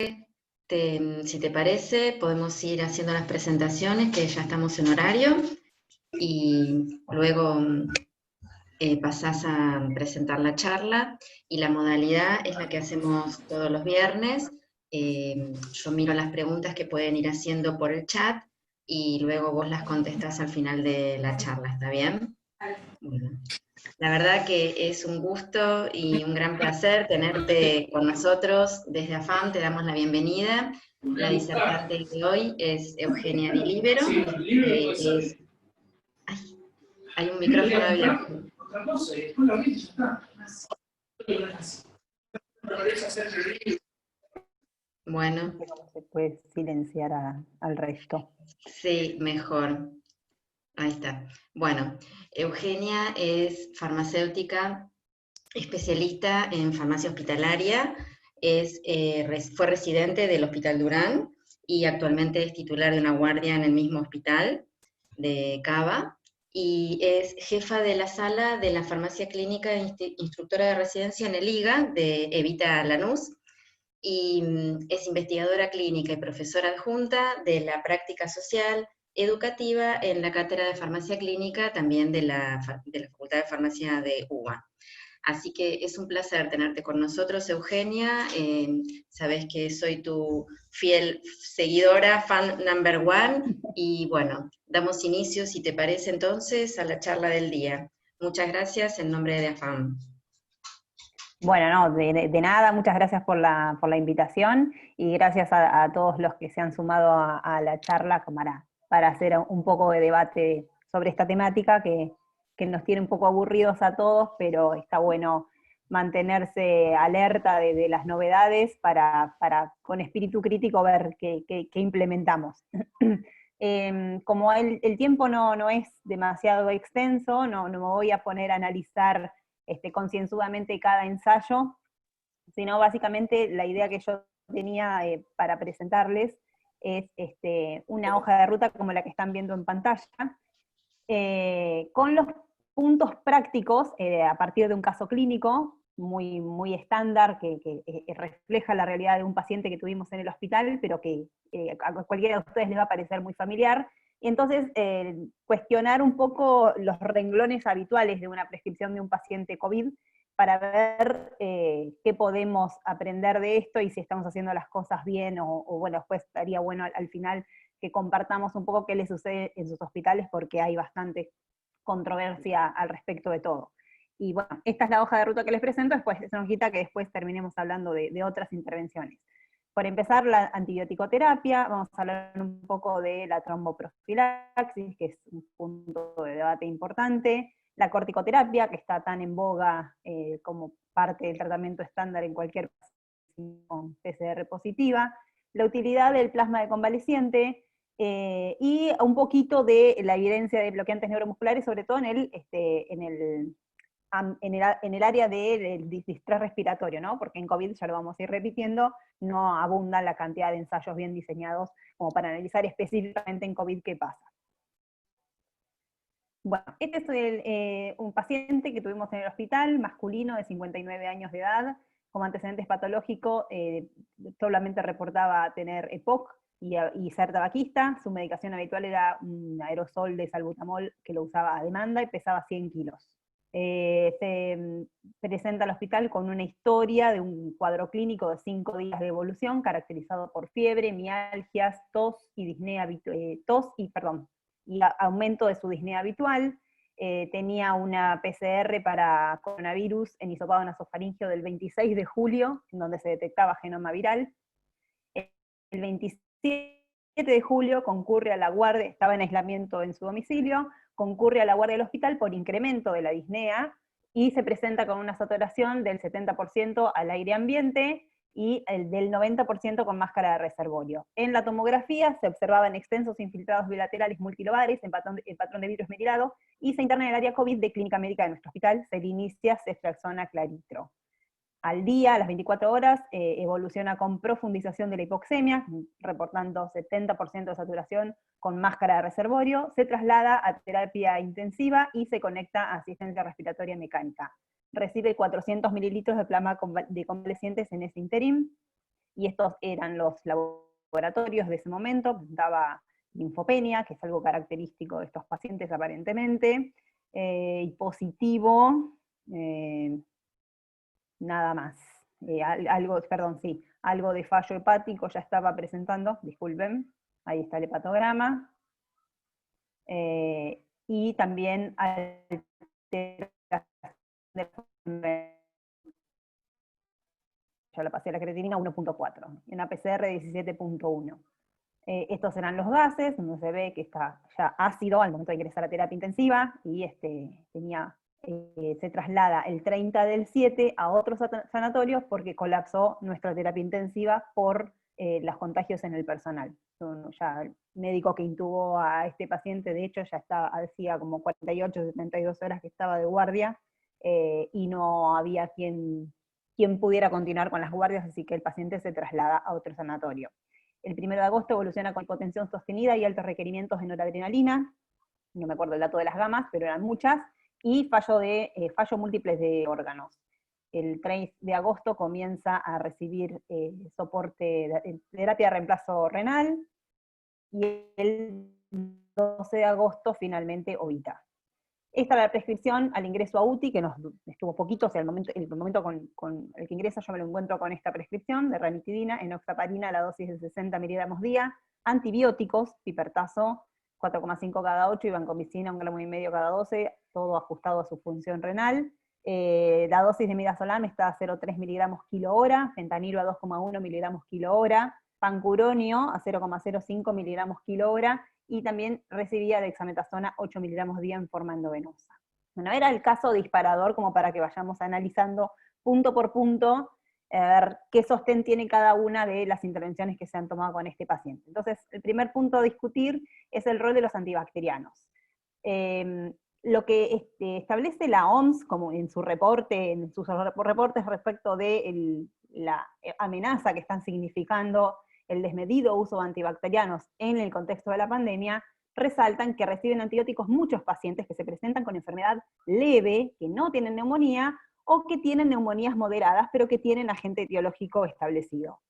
Si te parece, podemos ir haciendo las presentaciones, que ya estamos en horario, y luego pasás a presentar la charla, y la modalidad es la que hacemos todos los viernes. Yo miro las preguntas que pueden ir haciendo por el chat, y luego vos las contestás al final de la charla, ¿está bien? Bueno. La verdad que es un gusto y un gran placer tenerte con nosotros. Desde AFAM te damos la bienvenida. La disertante de hoy es Eugenia Di Libero. Hay un micrófono abierto. Bueno. Se puede silenciar al resto. Sí, mejor. Ahí está. Bueno, Eugenia es farmacéutica, especialista en farmacia hospitalaria, fue residente del Hospital Durán y actualmente es titular de una guardia en el mismo hospital de Cava, y es jefa de la sala de la farmacia clínica e instructora de residencia en el IGA de Evita Lanús, y es investigadora clínica y profesora adjunta de la práctica social educativa en la cátedra de farmacia clínica también de la Facultad de Farmacia de UBA. Así que es un placer tenerte con nosotros, Eugenia. Sabés que soy tu fiel seguidora, fan number one, y bueno, damos inicio, si te parece entonces, a la charla del día. Muchas gracias en nombre de AFAM. Bueno, no, de nada, muchas gracias por la invitación y gracias a todos los que se han sumado a la charla para hacer un poco de debate sobre esta temática que nos tiene un poco aburridos a todos, pero está bueno mantenerse alerta de las novedades para con espíritu crítico ver qué implementamos. Como el tiempo no es demasiado extenso, no me voy a poner a analizar concienzudamente cada ensayo, sino básicamente la idea que yo tenía para presentarles es una hoja de ruta como la que están viendo en pantalla, con los puntos prácticos a partir de un caso clínico muy estándar que refleja la realidad de un paciente que tuvimos en el hospital, pero que a cualquiera de ustedes les va a parecer muy familiar. Y entonces cuestionar un poco los renglones habituales de una prescripción de un paciente COVID para ver qué podemos aprender de esto y si estamos haciendo las cosas bien o bueno, después estaría bueno al final que compartamos un poco qué les sucede en sus hospitales porque hay bastante controversia al respecto de todo. Y bueno, esta es la hoja de ruta que les presento, después eso nos quita que después terminemos hablando de otras intervenciones. Por empezar, la antibiótico-terapia, vamos a hablar un poco de la tromboprofilaxis, que es un punto de debate importante, la corticoterapia, que está tan en boga como parte del tratamiento estándar en cualquier paciente con PCR positiva, la utilidad del plasma de convaleciente, y un poquito de la evidencia de bloqueantes neuromusculares, sobre todo en el área del distrés respiratorio, ¿no? Porque en COVID, ya lo vamos a ir repitiendo, no abunda la cantidad de ensayos bien diseñados como para analizar específicamente en COVID qué pasa. Bueno, este es un paciente que tuvimos en el hospital, masculino de 59 años de edad, como antecedentes patológicos, solamente reportaba tener EPOC y ser tabaquista. Su medicación habitual era un aerosol de salbutamol que lo usaba a demanda y pesaba 100 kilos. Se presenta al hospital con una historia de un cuadro clínico de 5 días de evolución, caracterizado por fiebre, mialgias, tos y aumento de su disnea habitual. Tenía una PCR para coronavirus en hisopado nasofaringeo del 26 de julio, en donde se detectaba genoma viral. El 27 de julio concurre a la guardia, estaba en aislamiento en su domicilio, concurre a la guardia del hospital por incremento de la disnea, y se presenta con una saturación del 70% al aire ambiente, y el del 90% con máscara de reservorio. En la tomografía se observaban extensos infiltrados bilaterales multilobares en patrón de vidrio esmerilado, y se interna en el área COVID de clínica médica de nuestro hospital, se inicia ceftriaxona claritro. Al día, a las 24 horas, evoluciona con profundización de la hipoxemia, reportando 70% de saturación con máscara de reservorio, se traslada a terapia intensiva y se conecta a asistencia respiratoria mecánica. Recibe 400 mililitros de plasma de convalecientes en ese interim, y estos eran los laboratorios de ese momento, presentaba linfopenia, que es algo característico de estos pacientes aparentemente, y positivo, nada más. Algo de fallo hepático ya estaba presentando, disculpen, ahí está el hepatograma, y también ya la pasé a la creatinina 1.4, en la PCR 17.1. Estos eran los gases, donde se ve que está ya ácido al momento de ingresar a terapia intensiva, y se traslada el 30 del 7 a otros sanatorios porque colapsó nuestra terapia intensiva por los contagios en el personal. Ya el médico que intubó a este paciente, de hecho, ya hacía como 48, 72 horas que estaba de guardia, y no había quien pudiera continuar con las guardias, así que el paciente se traslada a otro sanatorio. El 1 de agosto evoluciona con hipotensión sostenida y altos requerimientos de noradrenalina, no me acuerdo el dato de las gamas, pero eran muchas, y fallo múltiples de órganos. El 3 de agosto comienza a recibir soporte de terapia de reemplazo renal, y el 12 de agosto finalmente ovita. Esta es la prescripción al ingreso a UTI, que nos estuvo poquito, o sea, el momento con el que ingresa yo me lo encuentro con esta prescripción de ranitidina, enoxaparina, la dosis de 60 miligramos día, antibióticos, pipertazo, 4,5 cada 8, y vancomicina 1,5 gramo cada 12, todo ajustado a su función renal. La dosis de midazolam está a 0,3 miligramos kilo hora, fentanilo a 2,1 miligramos kilo hora, pancuronio a 0,05 miligramos kilo hora, y también recibía dexametasona 8 miligramos día en forma endovenosa. Bueno, era el caso disparador como para que vayamos analizando punto por punto, a ver qué sostén tiene cada una de las intervenciones que se han tomado con este paciente. Entonces, el primer punto a discutir es el rol de los antibacterianos. Lo que establece la OMS, como en sus reportes respecto de la amenaza que están significando el desmedido uso de antibacterianos en el contexto de la pandemia, resaltan que reciben antibióticos muchos pacientes que se presentan con enfermedad leve, que no tienen neumonía, o que tienen neumonías moderadas, pero que tienen agente etiológico establecido.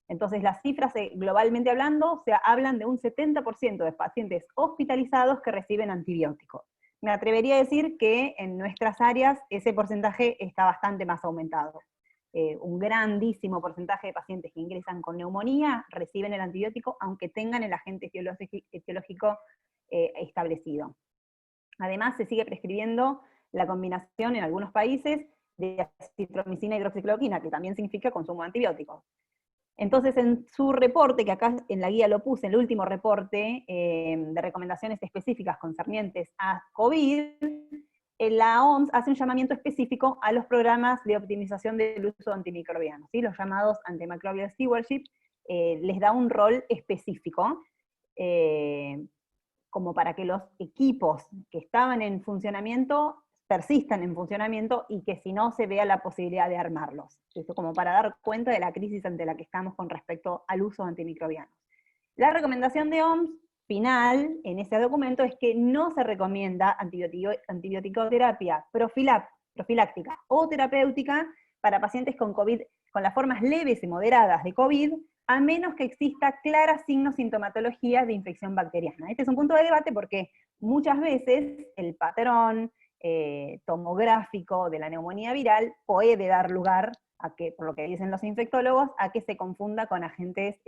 Entonces las cifras, globalmente hablando, hablan de un 70% de pacientes hospitalizados que reciben antibióticos. Me atrevería a decir que en nuestras áreas ese porcentaje está bastante más aumentado. Un grandísimo porcentaje de pacientes que ingresan con neumonía reciben el antibiótico aunque tengan el agente etiológico establecido. Además, se sigue prescribiendo la combinación en algunos países de acitromicina y hidroxicloroquina, que también significa consumo de antibióticos. Entonces, en su reporte, que acá en la guía lo puse, en el último reporte de recomendaciones específicas concernientes a COVID, la OMS hace un llamamiento específico a los programas de optimización del uso de antimicrobianos, ¿sí? Los llamados Antimicrobial Stewardship, les da un rol específico, como para que los equipos que estaban en funcionamiento persistan en funcionamiento, y que si no se vea la posibilidad de armarlos. Esto como para dar cuenta de la crisis ante la que estamos con respecto al uso de antimicrobianos. La recomendación de OMS final en ese documento es que no se recomienda antibiótico-terapia profiláctica o terapéutica para pacientes con COVID, con las formas leves y moderadas de COVID, a menos que exista clara sintomatología de infección bacteriana. Este es un punto de debate porque muchas veces el patrón tomográfico de la neumonía viral puede dar lugar a que, por lo que dicen los infectólogos, a que se confunda con agentes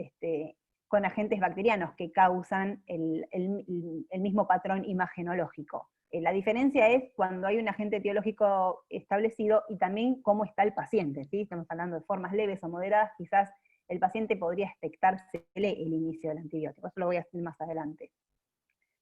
bacterianos que causan el mismo patrón imagenológico. La diferencia es cuando hay un agente etiológico establecido y también cómo está el paciente, ¿sí? Estamos hablando de formas leves o moderadas, quizás el paciente podría expectársele el inicio del antibiótico, eso lo voy a decir más adelante.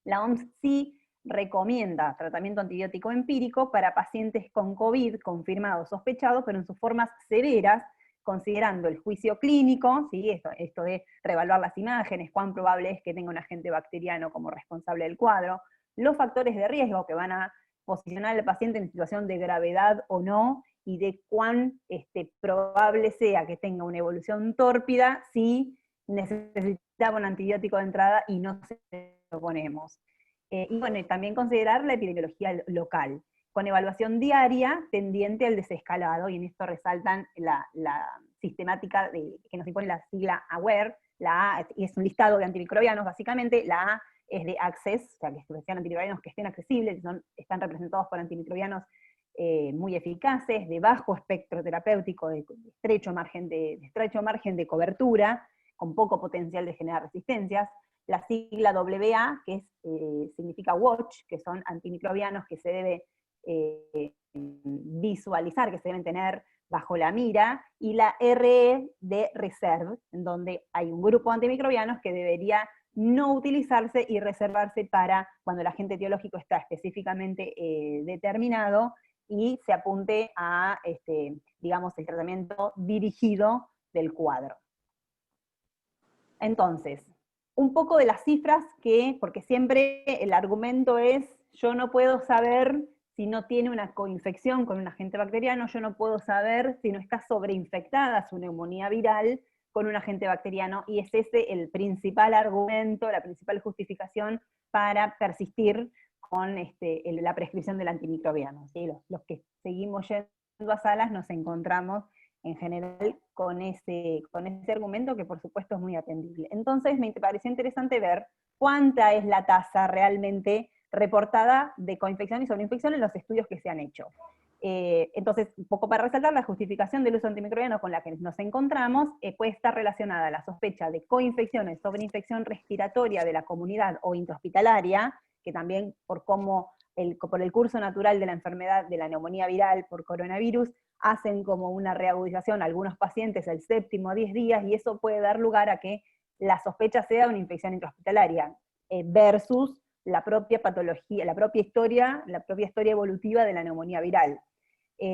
La OMS sí recomienda tratamiento antibiótico empírico para pacientes con COVID confirmado o sospechado, pero en sus formas severas, considerando el juicio clínico, ¿sí? esto de reevaluar las imágenes, cuán probable es que tenga un agente bacteriano como responsable del cuadro, los factores de riesgo que van a posicionar al paciente en situación de gravedad o no, y de cuán probable sea que tenga una evolución tórpida si necesitaba un antibiótico de entrada y no se lo ponemos. Y bueno, también considerar la epidemiología local. con evaluación diaria tendiente al desescalado, y en esto resaltan la sistemática que nos impone la sigla AWARE. La A es un listado de antimicrobianos, básicamente. La A es de access, o sea, que sean antimicrobianos que estén accesibles, están representados por antimicrobianos muy eficaces, de bajo espectro terapéutico, de estrecho margen de cobertura, con poco potencial de generar resistencias. La sigla AA, que significa watch, que son antimicrobianos que se debe visualizar, que se deben tener bajo la mira, y la RE de reserve, en donde hay un grupo de antimicrobianos que debería no utilizarse y reservarse para cuando el agente etiológico está específicamente determinado y se apunte a, digamos, el tratamiento dirigido del cuadro. Entonces, un poco de las cifras porque siempre el argumento es, yo no puedo saber si no tiene una coinfección con un agente bacteriano, yo no puedo saber si no está sobreinfectada su neumonía viral con un agente bacteriano, y es ese el principal argumento, la principal justificación para persistir con la prescripción del antimicrobiano, ¿sí? Los que seguimos yendo a salas nos encontramos en general con ese argumento, que por supuesto es muy atendible. Entonces me pareció interesante ver cuánta es la tasa realmente reportada de coinfección y sobreinfección en los estudios que se han hecho. Entonces, un poco para resaltar, la justificación del uso antimicrobiano con la que nos encontramos puede estar relacionada a la sospecha de coinfección y sobreinfección respiratoria de la comunidad o intrahospitalaria, que también por el curso natural de la enfermedad de la neumonía viral por coronavirus, hacen como una reagudización a algunos pacientes el séptimo a 10 días, y eso puede dar lugar a que la sospecha sea una infección intrahospitalaria, versus la propia patología, la propia historia evolutiva de la neumonía viral.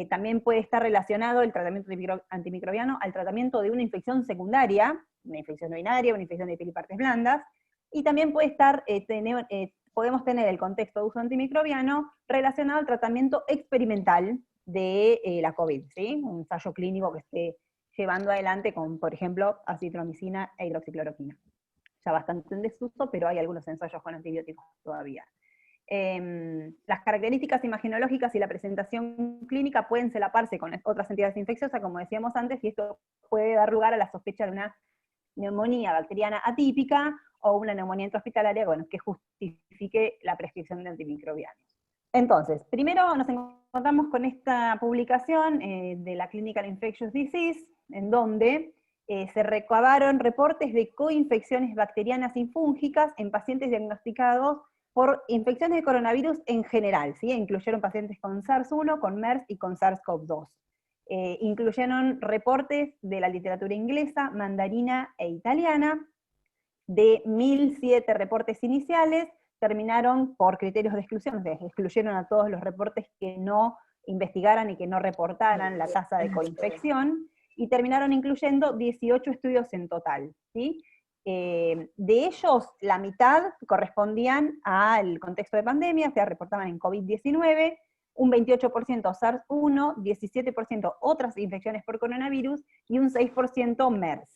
También puede estar relacionado el tratamiento antimicrobiano al tratamiento de una infección secundaria, una infección urinaria, una infección de piel y partes blandas, y también puede estar, podemos tener el contexto de uso antimicrobiano relacionado al tratamiento experimental de la COVID, ¿sí? Un ensayo clínico que esté llevando adelante con, por ejemplo, acitromicina e hidroxicloroquina. Ya bastante en desuso, pero hay algunos ensayos con antibióticos todavía. Las características imagenológicas y la presentación clínica pueden solaparse con otras entidades infecciosas, como decíamos antes, y esto puede dar lugar a la sospecha de una neumonía bacteriana atípica o una neumonía intrahospitalaria, bueno, que justifique la prescripción de antimicrobianos. Entonces, primero nos encontramos con esta publicación de la Clinical Infectious Disease, en donde se recabaron reportes de coinfecciones bacterianas y fúngicas en pacientes diagnosticados por infecciones de coronavirus en general, ¿sí? Incluyeron pacientes con SARS-1, con MERS y con SARS-CoV-2. Incluyeron reportes de la literatura inglesa, mandarina e italiana. De 1007 reportes iniciales, terminaron por criterios de exclusión, o sea, excluyeron a todos los reportes que no investigaran y que no reportaran la tasa de coinfección, y terminaron incluyendo 18 estudios en total, ¿sí? De ellos, la mitad correspondían al contexto de pandemia, o sea, reportaban en COVID-19, un 28% SARS-1, 17% otras infecciones por coronavirus, y un 6% MERS.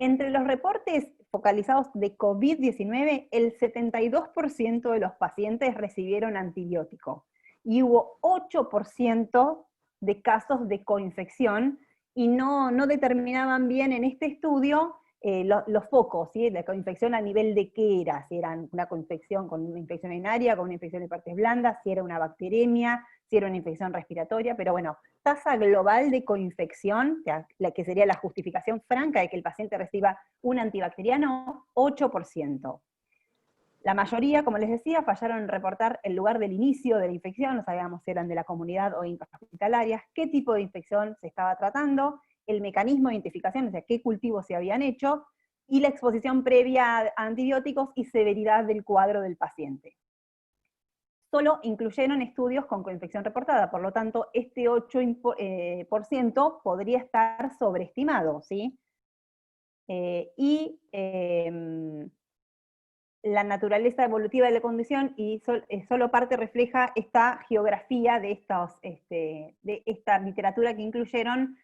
Entre los reportes focalizados de COVID-19, el 72% de los pacientes recibieron antibiótico, y hubo 8% de casos de coinfección, y no determinaban bien en este estudio los focos, ¿sí? La coinfección a nivel de qué era, si era una coinfección con una infección urinaria, con una infección de partes blandas, si era una bacteremia, si era una infección respiratoria, pero bueno, tasa global de coinfección, la que sería la justificación franca de que el paciente reciba un antibacteriano, 8%. La mayoría, como les decía, fallaron en reportar el lugar del inicio de la infección, no sabíamos si eran de la comunidad o intrahospitalarias, qué tipo de infección se estaba tratando, el mecanismo de identificación, o sea, qué cultivos se habían hecho, y la exposición previa a antibióticos y severidad del cuadro del paciente. Solo incluyeron estudios con coinfección reportada, por lo tanto, este 8% podría estar sobreestimado, ¿sí? La naturaleza evolutiva de la condición, y solo parte refleja esta geografía de esta literatura que incluyeron,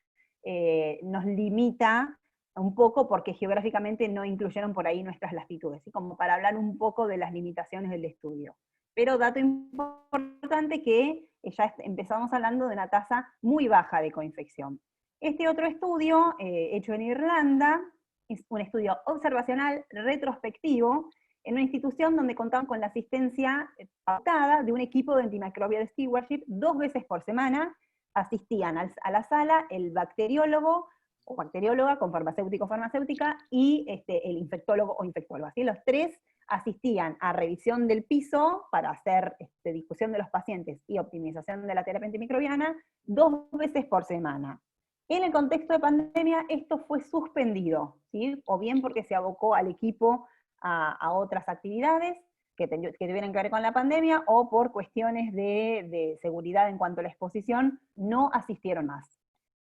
nos limita un poco porque geográficamente no incluyeron por ahí nuestras latitudes, ¿sí? Como para hablar un poco de las limitaciones del estudio. Pero dato importante que ya empezamos hablando de una tasa muy baja de coinfección. Este otro estudio, hecho en Irlanda, es un estudio observacional retrospectivo en una institución donde contaban con la asistencia pautada de un equipo de antimicrobial stewardship 2 veces por semana. Asistían a la sala el bacteriólogo o bacterióloga con farmacéutico o farmacéutica y el infectólogo o infectóloga. ¿Sí? Los tres asistían a revisión del piso para hacer discusión de los pacientes y optimización de la terapia antimicrobiana 2 veces por semana. En el contexto de pandemia esto fue suspendido, ¿sí? O bien porque se abocó al equipo a otras actividades que tuvieran que ver con la pandemia, o por cuestiones de seguridad en cuanto a la exposición, no asistieron más.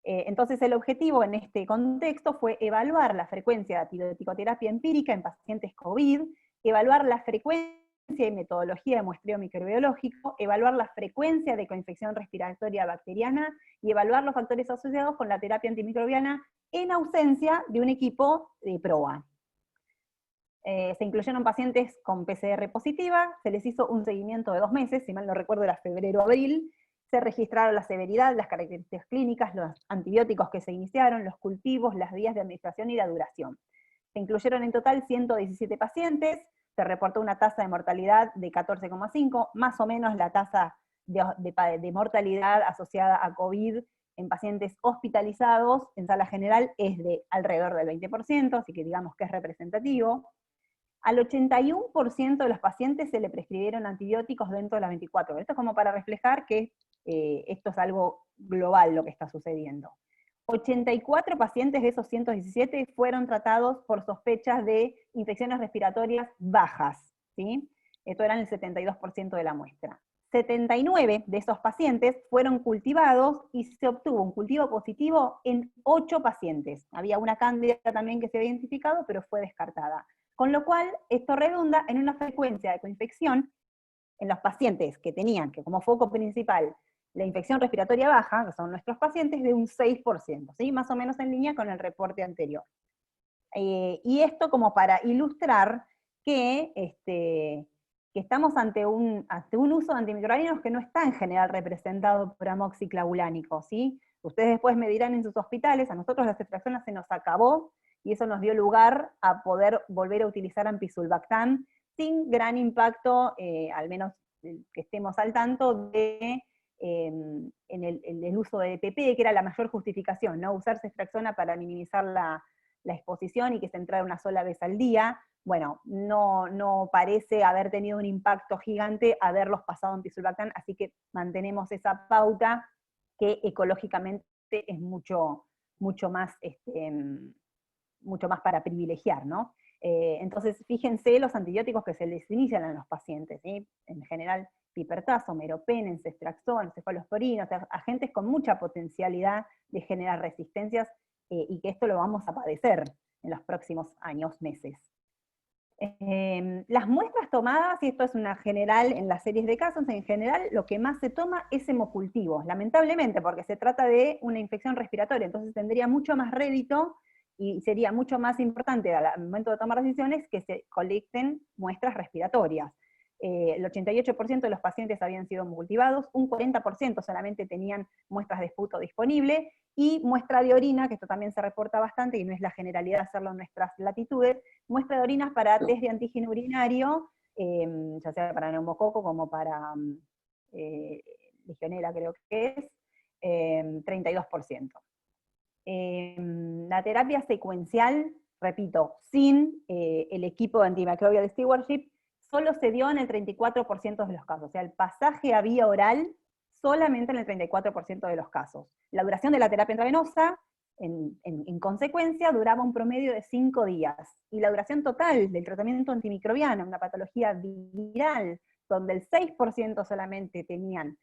Entonces el objetivo en este contexto fue evaluar la frecuencia de antibiótico-terapia empírica en pacientes COVID, evaluar la frecuencia y metodología de muestreo microbiológico, evaluar la frecuencia de coinfección respiratoria bacteriana y evaluar los factores asociados con la terapia antimicrobiana en ausencia de un equipo de PROA. Se incluyeron pacientes con PCR positiva, se les hizo un seguimiento de 2 meses, si mal no recuerdo era febrero-abril, se registraron la severidad, las características clínicas, los antibióticos que se iniciaron, los cultivos, las vías de administración y la duración. Se incluyeron en total 117 pacientes, se reportó una tasa de mortalidad de 14,5, más o menos la tasa de mortalidad asociada a COVID en pacientes hospitalizados en sala general es de alrededor del 20%, así que digamos que es representativo. Al 81% de los pacientes se le prescribieron antibióticos dentro de las 24 horas. Esto es como para reflejar que esto es algo global lo que está sucediendo. 84 pacientes de esos 117 fueron tratados por sospechas de infecciones respiratorias bajas, ¿sí? Esto eran el 72% de la muestra. 79 de esos pacientes fueron cultivados y se obtuvo un cultivo positivo en 8 pacientes. Había una cándida también que se había identificado, pero fue descartada. Con lo cual, esto redunda en una frecuencia de coinfección en los pacientes que tenían que como foco principal la infección respiratoria baja, que son nuestros pacientes, de un 6%, ¿sí? Más o menos en línea con el reporte anterior. Y esto como para ilustrar que, que estamos ante un uso de antimicrobianos que no está en general representado por amoxiclavulánico, ¿sí? Ustedes después me dirán en sus hospitales, a nosotros la ceftriaxona se nos acabó, y eso nos dio lugar a poder volver a utilizar ampicsulbactam sin gran impacto, al menos que estemos al tanto, en el uso de EPP, que era la mayor justificación, ¿no? Usar ceftriaxona para minimizar la exposición y que se entrara una sola vez al día. Bueno, no parece haber tenido un impacto gigante haberlos pasado en ampicsulbactam, así que mantenemos esa pauta que ecológicamente es mucho más mucho más para privilegiar, ¿no? Entonces, fíjense los antibióticos que se les inician a los pacientes, ¿sí? En general, pipertazo, meropen, enceftriaxona, cefalosporina, o sea, agentes con mucha potencialidad de generar resistencias, y que esto lo vamos a padecer en los próximos años, meses. Las muestras tomadas, y esto es una general en las series de casos, en general lo que más se toma es hemocultivos, lamentablemente, porque se trata de una infección respiratoria, entonces tendría mucho más rédito y sería mucho más importante al momento de tomar decisiones que se colecten muestras respiratorias. El 88% de los pacientes habían sido cultivados, un 40% solamente tenían muestras de esputo disponible, y muestra de orina, que esto también se reporta bastante, y no es la generalidad hacerlo en nuestras latitudes, muestra de orinas para test de antígeno urinario, ya sea para neumococo como para legionela creo que es, 32%. La terapia secuencial, repito, sin el equipo de antimicrobial stewardship, solo se dio en el 34% de los casos. O sea, el pasaje a vía oral solamente en el 34% de los casos. La duración de la terapia intravenosa, en consecuencia, duraba un promedio de 5 días. Y la duración total del tratamiento antimicrobiano, una patología viral, donde el 6% solamente tenían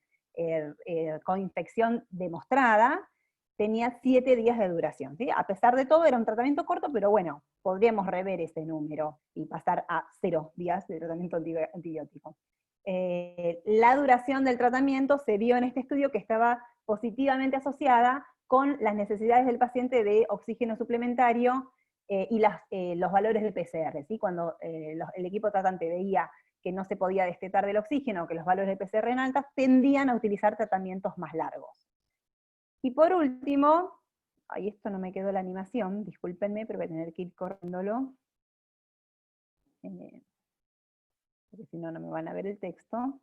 coinfección demostrada, tenía 7 días de duración, ¿sí? A pesar de todo era un tratamiento corto, pero bueno, podríamos rever ese número y pasar a 0 días de tratamiento antibiótico. La duración del tratamiento se vio en este estudio que estaba positivamente asociada con las necesidades del paciente de oxígeno suplementario y los valores de PCR, ¿sí? Cuando el equipo tratante veía que no se podía destetar del oxígeno, que los valores de PCR eran altos, tendían a utilizar tratamientos más largos. Y por último, ahí esto no me quedó la animación, discúlpenme, pero voy a tener que ir corriéndolo, porque si no, no me van a ver el texto.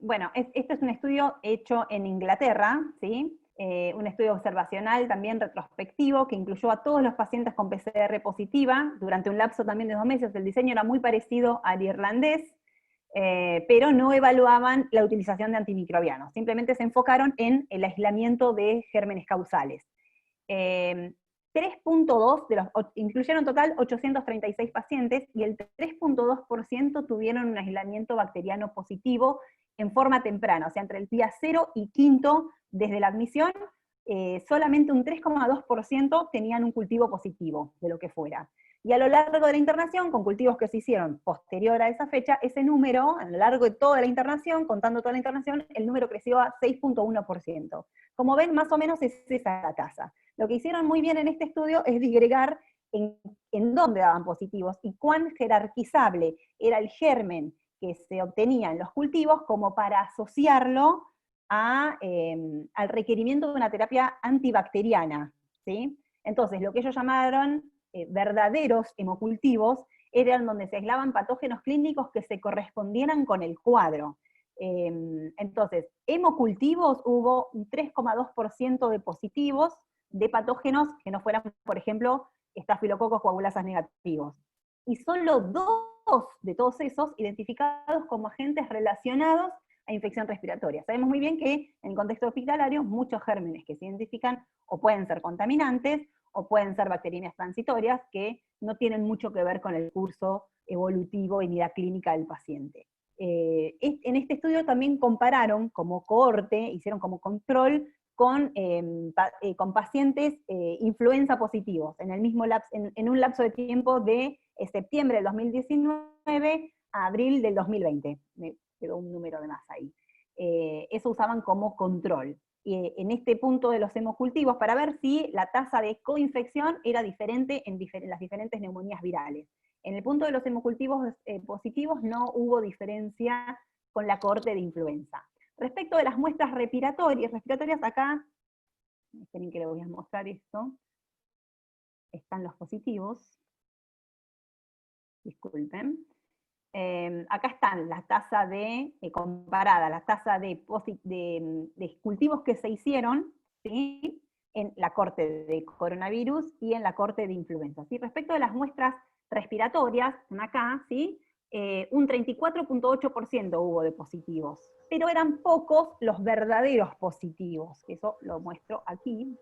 Bueno, este es un estudio hecho en Inglaterra, ¿sí? Un estudio observacional también retrospectivo que incluyó a todos los pacientes con PCR positiva durante un lapso también de 2 meses. El diseño era muy parecido al irlandés, pero no evaluaban la utilización de antimicrobianos, simplemente se enfocaron en el aislamiento de gérmenes causales. 3.2 incluyeron en total 836 pacientes y el 3.2% tuvieron un aislamiento bacteriano positivo en forma temprana, o sea, entre el día 0 y 5 desde la admisión, solamente un 3.2% tenían un cultivo positivo, de lo que fuera. Y a lo largo de la internación, con cultivos que se hicieron posterior a esa fecha, ese número, a lo largo de toda la internación, contando toda la internación, el número creció a 6.1%. Como ven, más o menos es esa la tasa. Lo que hicieron muy bien en este estudio es disgregar en dónde daban positivos y cuán jerarquizable era el germen que se obtenía en los cultivos como para asociarlo al requerimiento de una terapia antibacteriana, ¿sí? Entonces, lo que ellos llamaron verdaderos hemocultivos eran donde se aislaban patógenos clínicos que se correspondieran con el cuadro. Entonces, hemocultivos hubo un 3.2% de positivos de patógenos que no fueran, por ejemplo, estafilococos coagulasas negativos. Y solo 2 de todos esos identificados como agentes relacionados a infección respiratoria. Sabemos muy bien que en el contexto hospitalario muchos gérmenes que se identifican o pueden ser contaminantes o pueden ser bacteriemias transitorias que no tienen mucho que ver con el curso evolutivo y ni la clínica del paciente. En este estudio también compararon como cohorte, hicieron como control con pacientes influenza positivos, en el mismo lapso, en un lapso de tiempo de septiembre del 2019 a abril del 2020. Me quedó un número de más ahí. Eso usaban como control. En este punto de los hemocultivos, para ver si la tasa de coinfección era diferente en las diferentes neumonías virales. En el punto de los hemocultivos positivos no hubo diferencia con la cohorte de influenza. Respecto de las muestras respiratorias acá, esperen que les voy a mostrar esto, están los positivos, disculpen. Acá están la tasa comparada, la tasa de cultivos que se hicieron, ¿sí? En la corte de coronavirus y en la corte de influenza. ¿Sí? Respecto de las muestras respiratorias, acá, ¿sí? Un 34.8% hubo de positivos, pero eran pocos los verdaderos positivos, eso lo muestro aquí.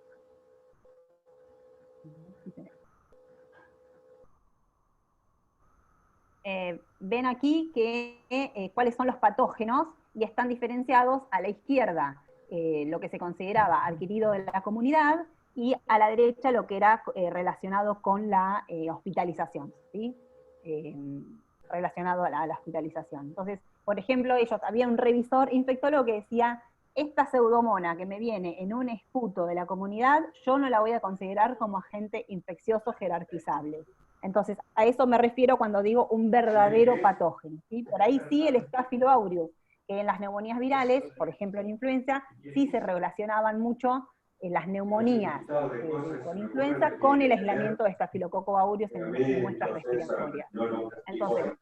Ven aquí cuáles son los patógenos y están diferenciados a la izquierda, lo que se consideraba adquirido de la comunidad, y a la derecha lo que era relacionado con la hospitalización, ¿sí? Relacionado a la hospitalización. Entonces, por ejemplo, había un revisor infectólogo que decía, esta pseudomona que me viene en un esputo de la comunidad, yo no la voy a considerar como agente infeccioso jerarquizable. Entonces, a eso me refiero cuando digo un verdadero patógeno, ¿sí? Por ahí sí el Staphylo aureus, que en las neumonías virales, por ejemplo en influenza, sí se relacionaban mucho las neumonías por influenza con el aislamiento de Staphylococcus aureus en muestras respiratorias. Entonces,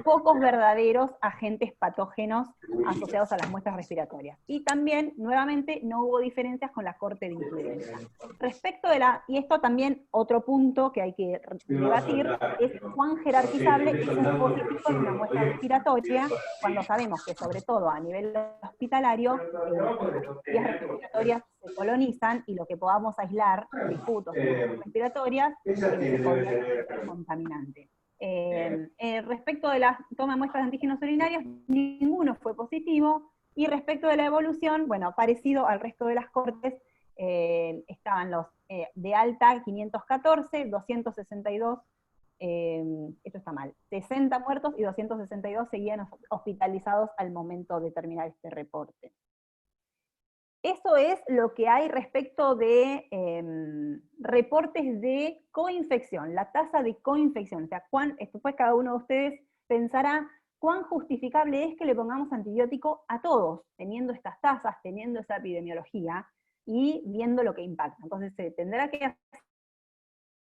pocos verdaderos agentes patógenos asociados a las muestras respiratorias. Y también, nuevamente, no hubo diferencias con la corte de influenza. Respecto de y esto también, otro punto que hay que debatir, es cuán jerarquizable es un positivo en una muestra respiratoria, cuando sabemos que, sobre todo a nivel hospitalario, las vías respiratorias se colonizan y lo que podamos aislar de putos respiratorias se podría ser contaminante. Respecto de la toma de muestras de antígenos urinarios, ninguno fue positivo, y respecto de la evolución, bueno, parecido al resto de las cortes, estaban los de alta 514, 262, esto está mal, 60 muertos y 262 seguían hospitalizados al momento de terminar este reporte. Eso es lo que hay respecto de reportes de coinfección, la tasa de coinfección. O sea, después cada uno de ustedes pensará cuán justificable es que le pongamos antibiótico a todos, teniendo estas tasas, teniendo esa epidemiología y viendo lo que impacta. Entonces se tendrá que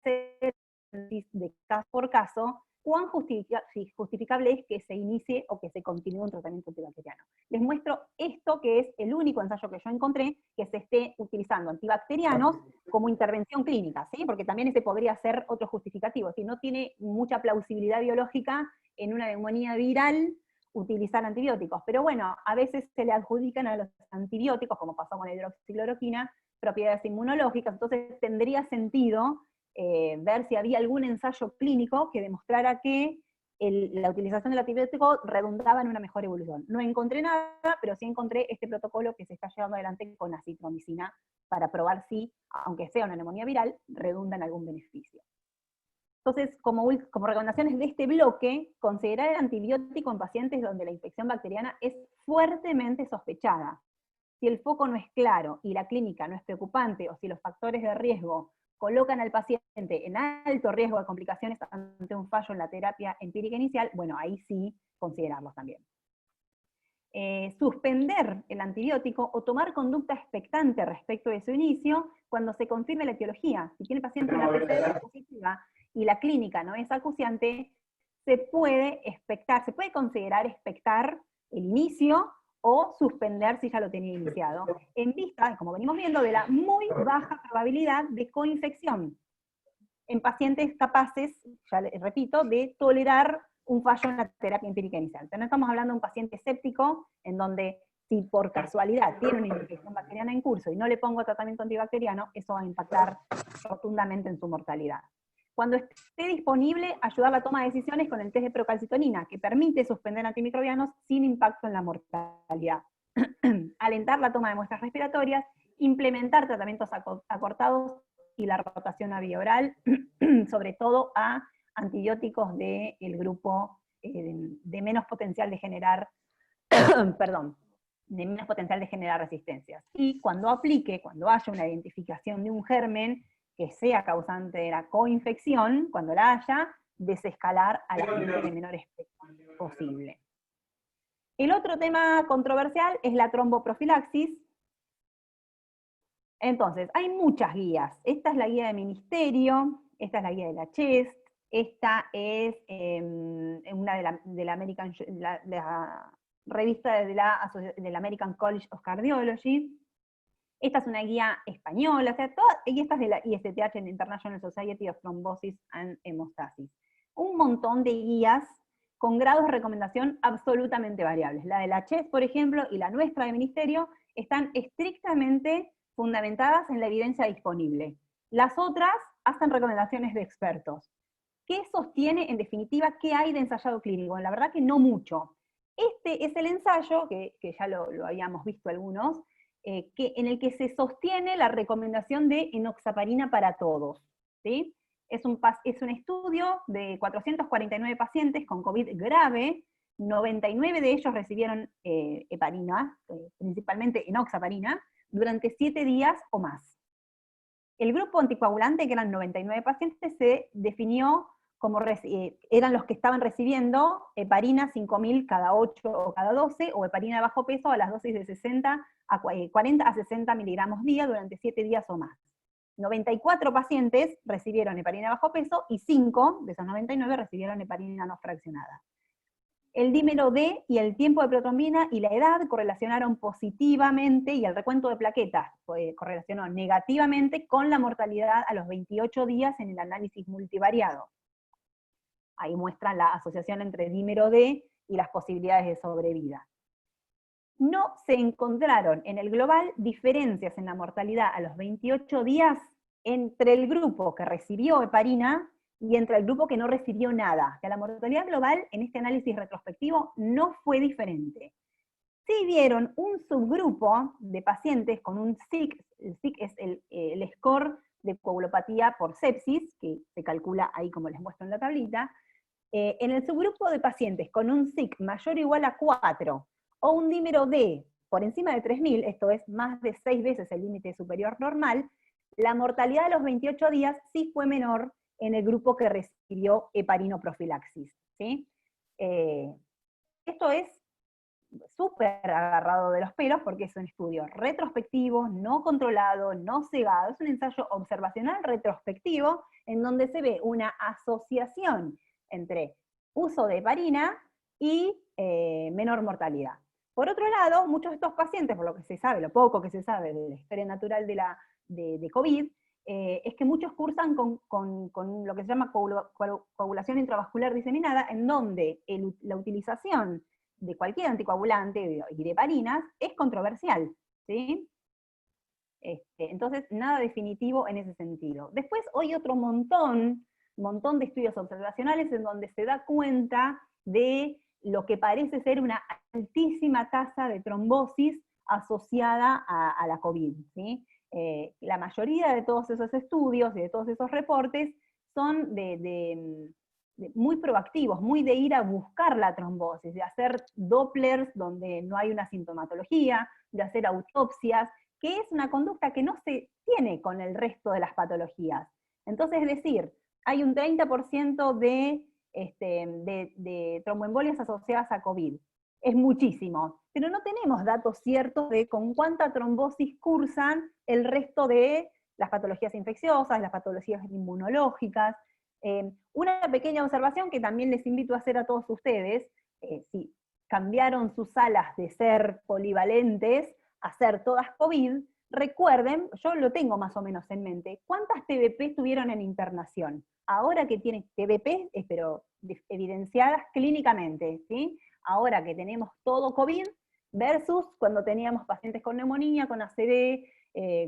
hacer de caso por caso cuán justificable es que se inicie o que se continúe un tratamiento antibacteriano. Les muestro esto, que es el único ensayo que yo encontré que se esté utilizando antibacterianos como intervención clínica, ¿sí? Porque también ese podría ser otro justificativo, si no tiene mucha plausibilidad biológica en una neumonía viral utilizar antibióticos, pero bueno, a veces se le adjudican a los antibióticos, como pasó con la hidroxicloroquina, propiedades inmunológicas, entonces tendría sentido ver si había algún ensayo clínico que demostrara que la utilización del antibiótico redundaba en una mejor evolución. No encontré nada, pero sí encontré este protocolo que se está llevando adelante con acitromicina para probar si, aunque sea una neumonía viral, redunda en algún beneficio. Entonces, como recomendaciones de este bloque, considerar el antibiótico en pacientes donde la infección bacteriana es fuertemente sospechada. Si el foco no es claro y la clínica no es preocupante, o si los factores de riesgo colocan al paciente en alto riesgo de complicaciones ante un fallo en la terapia empírica inicial, bueno, ahí sí considerarlos también. Suspender el antibiótico o tomar conducta expectante respecto de su inicio cuando se confirme la etiología. Si tiene el paciente una PCR positiva y la clínica no es acuciante, se puede considerar expectar el inicio o suspender si ya lo tenía iniciado, en vista, como venimos viendo, de la muy baja probabilidad de coinfección en pacientes capaces, ya les repito, de tolerar un fallo en la terapia empírica inicial. Entonces no estamos hablando de un paciente escéptico, en donde si por casualidad tiene una infección bacteriana en curso y no le pongo tratamiento antibacteriano, eso va a impactar rotundamente en su mortalidad. Cuando esté disponible, ayudar a la toma de decisiones con el test de procalcitonina, que permite suspender antimicrobianos sin impacto en la mortalidad. Alentar la toma de muestras respiratorias, implementar tratamientos acortados y la rotación a vía oral, sobre todo a antibióticos del grupo de menos potencial de generar, perdón, de menos potencial de generar resistencias. Y cuando haya una identificación de un germen que sea causante de la coinfección, cuando la haya, desescalar a la gente de menor espectro posible. El otro tema controversial es la tromboprofilaxis. Entonces, hay muchas guías. Esta es la guía del Ministerio, esta es la guía de la CHEST, esta es una de la American, la revista de la American College of Cardiology. Esta es una guía española, o sea, y esta es de la ISTH, International Society of Thrombosis and Hemostasis. Un montón de guías con grados de recomendación absolutamente variables. La de la CHEST, por ejemplo, y la nuestra de Ministerio, están estrictamente fundamentadas en la evidencia disponible. Las otras hacen recomendaciones de expertos. ¿Qué sostiene, en definitiva, qué hay de ensayado clínico? La verdad que no mucho. Este es el ensayo, que ya lo habíamos visto algunos, en el que se sostiene la recomendación de enoxaparina para todos, ¿sí? Es un estudio de 449 pacientes con COVID grave, 99 de ellos recibieron heparina, principalmente enoxaparina, durante 7 días o más. El grupo anticoagulante, que eran 99 pacientes, se definió como eran los que estaban recibiendo heparina 5.000 cada 8 o cada 12, o heparina de bajo peso a las dosis de 40 a 60 miligramos día durante 7 días o más. 94 pacientes recibieron heparina de bajo peso y 5 de esos 99 recibieron heparina no fraccionada. El dímero D y el tiempo de protrombina y la edad correlacionaron positivamente, y el recuento de plaquetas correlacionó negativamente con la mortalidad a los 28 días en el análisis multivariado. Ahí muestran la asociación entre dímero D y las posibilidades de sobrevida. No se encontraron en el global diferencias en la mortalidad a los 28 días entre el grupo que recibió heparina y entre el grupo que no recibió nada. O sea, la mortalidad global en este análisis retrospectivo no fue diferente. Sí vieron un subgrupo de pacientes con un SIC, el SIC es el score de coagulopatía por sepsis, que se calcula ahí como les muestro en la tablita. En el subgrupo de pacientes con un SIC mayor o igual a 4, o un dímero D por encima de 3.000, esto es más de 6 veces el límite superior normal, la mortalidad de los 28 días sí fue menor en el grupo que recibió heparinoprofilaxis, ¿sí? Esto es súper agarrado de los pelos porque es un estudio retrospectivo, no controlado, no cegado, es un ensayo observacional retrospectivo en donde se ve una asociación entre uso de heparina y menor mortalidad. Por otro lado, muchos de estos pacientes, por lo que se sabe, lo poco que se sabe de la historia natural de COVID, es que muchos cursan con lo que se llama coagulación intravascular diseminada, en donde la utilización de cualquier anticoagulante y de heparinas es controversial, ¿sí? Entonces, nada definitivo en ese sentido. Después, hoy otro montón de estudios observacionales en donde se da cuenta de lo que parece ser una altísima tasa de trombosis asociada a la COVID, ¿sí? La mayoría de todos esos estudios y de todos esos reportes son muy proactivos, muy de ir a buscar la trombosis, de hacer dopplers donde no hay una sintomatología, de hacer autopsias, que es una conducta que no se tiene con el resto de las patologías. Entonces, es decir, hay un 30% de tromboembolias asociadas a COVID. Es muchísimo, pero no tenemos datos ciertos de con cuánta trombosis cursan el resto de las patologías infecciosas, las patologías inmunológicas. Una pequeña observación que también les invito a hacer a todos ustedes, si cambiaron sus salas de ser polivalentes a ser todas COVID, recuerden, yo lo tengo más o menos en mente, ¿cuántas TBP tuvieron en internación? Ahora que tienen TBP, pero evidenciadas clínicamente, ¿sí? Ahora que tenemos todo COVID, versus cuando teníamos pacientes con neumonía, con ACV,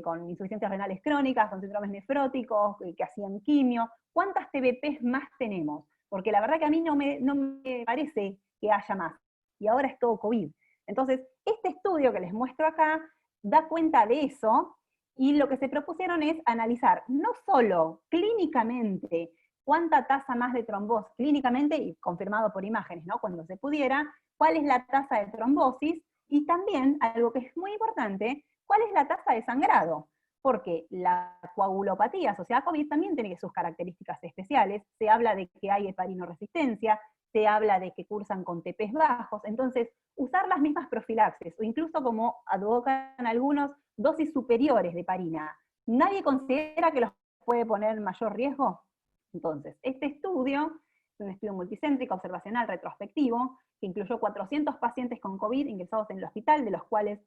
con insuficiencias renales crónicas, con síndromes nefróticos, que hacían quimio. ¿Cuántas TBPs más tenemos? Porque la verdad que a mí no me parece que haya más. Y ahora es todo COVID. Entonces, este estudio que les muestro acá da cuenta de eso, y lo que se propusieron es analizar no solo clínicamente cuánta tasa más de trombosis, clínicamente y confirmado por imágenes, ¿no? Cuando se pudiera, cuál es la tasa de trombosis, y también, algo que es muy importante, cuál es la tasa de sangrado, porque la coagulopatía asociada a COVID también tiene sus características especiales. Se habla de que hay heparinoresistencia, se habla de que cursan con TPs bajos, entonces usar las mismas profilaxis, o incluso como advocan algunos, dosis superiores de heparina, ¿nadie considera que los puede poner en mayor riesgo? Entonces, este estudio es un estudio multicéntrico, observacional, retrospectivo, que incluyó 400 pacientes con COVID ingresados en el hospital, de los cuales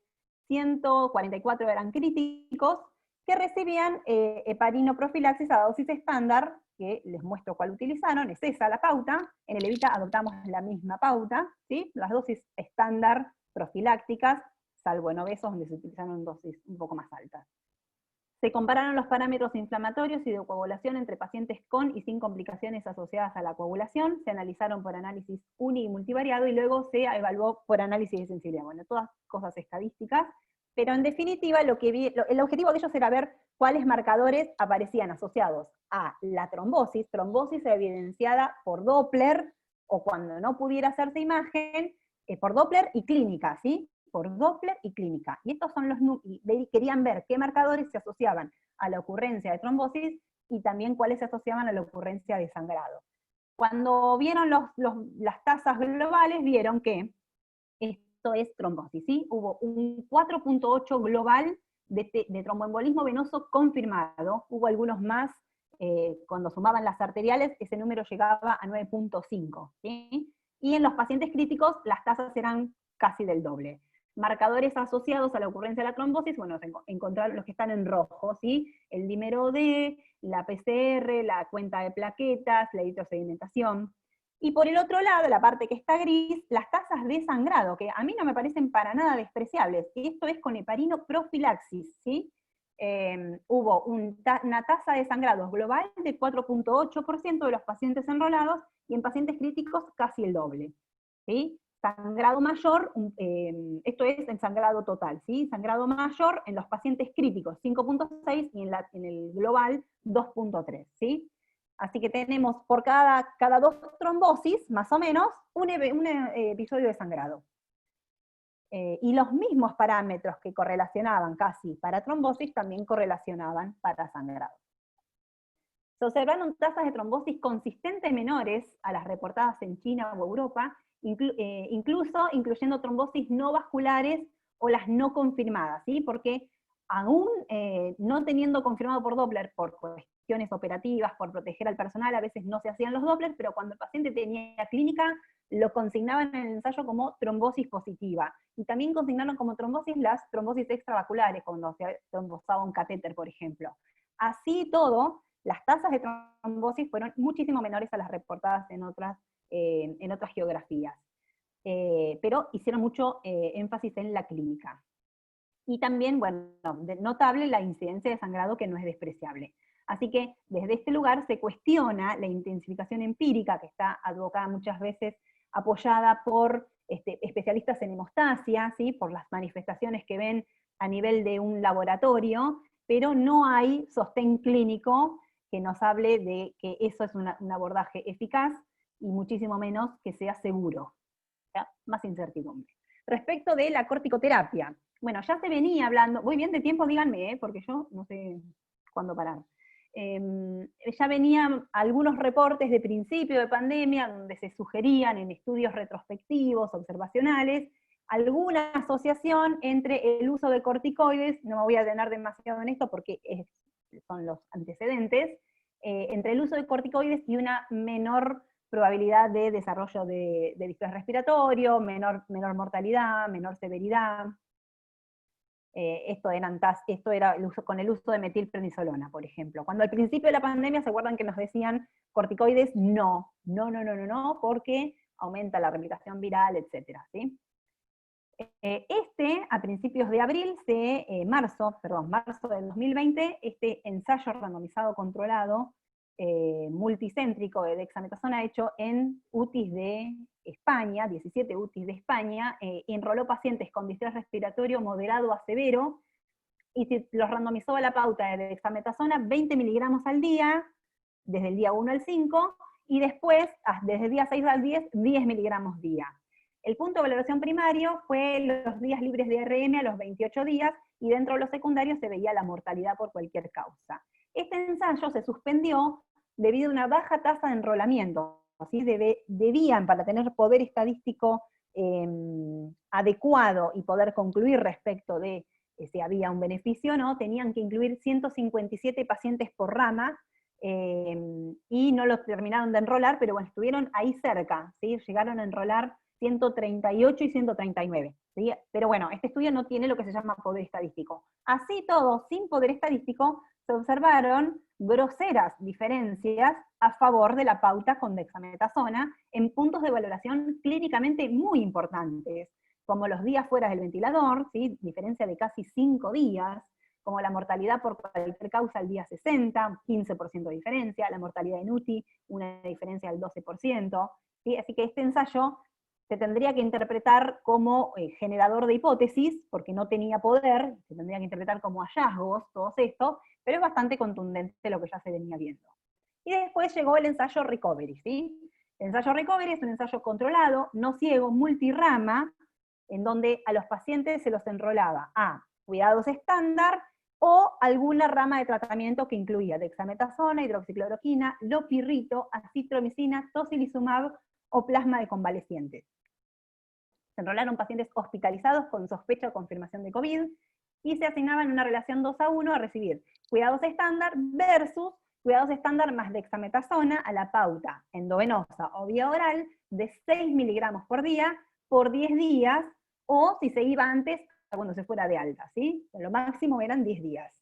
144 eran críticos, que recibían heparinoprofilaxis a dosis estándar, que les muestro cuál utilizaron, es esa la pauta. En el EVITA adoptamos la misma pauta, ¿sí? Las dosis estándar profilácticas, salvo en obesos, donde se utilizaron dosis un poco más altas. Se compararon los parámetros inflamatorios y de coagulación entre pacientes con y sin complicaciones asociadas a la coagulación, se analizaron por análisis uni y multivariado, y luego se evaluó por análisis de sensibilidad. Bueno, todas cosas estadísticas, pero en definitiva el objetivo de ellos era ver cuáles marcadores aparecían asociados a la trombosis evidenciada por Doppler, o cuando no pudiera hacerse imagen, por Doppler y clínica, ¿sí? Por Doppler y clínica. Y estos son querían ver qué marcadores se asociaban a la ocurrencia de trombosis y también cuáles se asociaban a la ocurrencia de sangrado. Cuando vieron las tasas globales, vieron que esto es trombosis, ¿sí? Hubo un 4.8 global de tromboembolismo venoso confirmado, hubo algunos más, cuando sumaban las arteriales, ese número llegaba a 9.5, ¿sí? Y en los pacientes críticos las tasas eran casi del doble. Marcadores asociados a la ocurrencia de la trombosis, bueno, encontraron los que están en rojo, ¿sí? El dímero D, la PCR, la cuenta de plaquetas, la eritrosedimentación. Y por el otro lado, la parte que está gris, las tasas de sangrado, que a mí no me parecen para nada despreciables, y esto es con heparinoprofilaxis, ¿sí? Hubo una tasa de sangrado global de 4.8% de los pacientes enrolados, y en pacientes críticos casi el doble, ¿sí? Sangrado mayor, esto es el sangrado total, ¿sí? Sangrado mayor en los pacientes críticos 5.6 y en el global 2.3, ¿sí? Así que tenemos por cada 2 trombosis, más o menos, un episodio de sangrado. Y los mismos parámetros que correlacionaban casi para trombosis también correlacionaban para sangrado. Se observaron tasas de trombosis consistentes menores a las reportadas en China o Europa, incluso incluyendo trombosis no vasculares o las no confirmadas, ¿sí? Porque aún no teniendo confirmado por Doppler, por cuestiones operativas, por proteger al personal, a veces no se hacían los Doppler, pero cuando el paciente tenía clínica, lo consignaban en el ensayo como trombosis positiva. Y también consignaron como trombosis las trombosis extravasculares, cuando se trombosaba un catéter, por ejemplo. Así todo, las tasas de trombosis fueron muchísimo menores a las reportadas en otras geografías. Pero hicieron mucho énfasis en la clínica. Y también, bueno, notable la incidencia de sangrado, que no es despreciable. Así que desde este lugar se cuestiona la intensificación empírica, que está advocada muchas veces, apoyada por especialistas en hemostasia, ¿sí? Por las manifestaciones que ven a nivel de un laboratorio, pero no hay sostén clínico que nos hable de que eso es un abordaje eficaz, y muchísimo menos que sea seguro. ¿Ya? Más incertidumbre. Respecto de la corticoterapia, bueno, ya se venía hablando, voy bien de tiempo, díganme, porque yo no sé cuándo parar. Ya venían algunos reportes de principio de pandemia donde se sugerían en estudios retrospectivos, observacionales, alguna asociación entre el uso de corticoides, no me voy a detener demasiado en esto porque son los antecedentes, entre el uso de corticoides y una menor probabilidad de desarrollo de distrés respiratorio, menor mortalidad, menor severidad. Esto era el uso, con el uso de metilprednisolona, por ejemplo. Cuando al principio de la pandemia, ¿se acuerdan que nos decían corticoides? No, porque aumenta la replicación viral, etcétera, ¿sí? A principios de abril, marzo del 2020, este ensayo randomizado controlado, multicéntrico de dexametasona hecho en UTIs de España, 17 UTIs de España, enroló pacientes con distrés respiratorio moderado a severo, y los randomizó a la pauta de dexametasona 20 miligramos al día, desde el día 1 al 5, y después, desde el día 6 al 10, 10 miligramos día. El punto de valoración primario fue los días libres de RM a los 28 días, y dentro de los secundarios se veía la mortalidad por cualquier causa. Este ensayo se suspendió debido a una baja tasa de enrolamiento. ¿Sí? Debían, para tener poder estadístico adecuado y poder concluir respecto de si había un beneficio o no, tenían que incluir 157 pacientes por rama, y no los terminaron de enrolar, pero bueno, estuvieron ahí cerca, ¿sí? Llegaron a enrolar 138 y 139. ¿Sí? Pero bueno, este estudio no tiene lo que se llama poder estadístico. Así todo, sin poder estadístico, se observaron groseras diferencias a favor de la pauta con dexametasona en puntos de valoración clínicamente muy importantes, como los días fuera del ventilador, ¿sí? Diferencia de casi 5 días, como la mortalidad por cualquier causa al día 60, 15% de diferencia, la mortalidad en UTI, una diferencia del 12%, ¿sí? Así que este ensayo se tendría que interpretar como generador de hipótesis, porque no tenía poder, se tendría que interpretar como hallazgos, todos estos, pero es bastante contundente lo que ya se venía viendo. Y después llegó el ensayo Recovery, ¿sí? El ensayo Recovery es un ensayo controlado, no ciego, multirama, en donde a los pacientes se los enrolaba a cuidados estándar o alguna rama de tratamiento que incluía dexametasona, hidroxicloroquina, lopirrito, acitromicina, tocilizumab o plasma de convalecientes. Se enrolaron pacientes hospitalizados con sospecha o confirmación de COVID, y se asignaban en una relación 2:1 a recibir cuidados estándar versus cuidados estándar más dexametasona a la pauta endovenosa o vía oral de 6 miligramos por día por 10 días, o si se iba antes, cuando se fuera de alta, ¿sí? Lo máximo eran 10 días.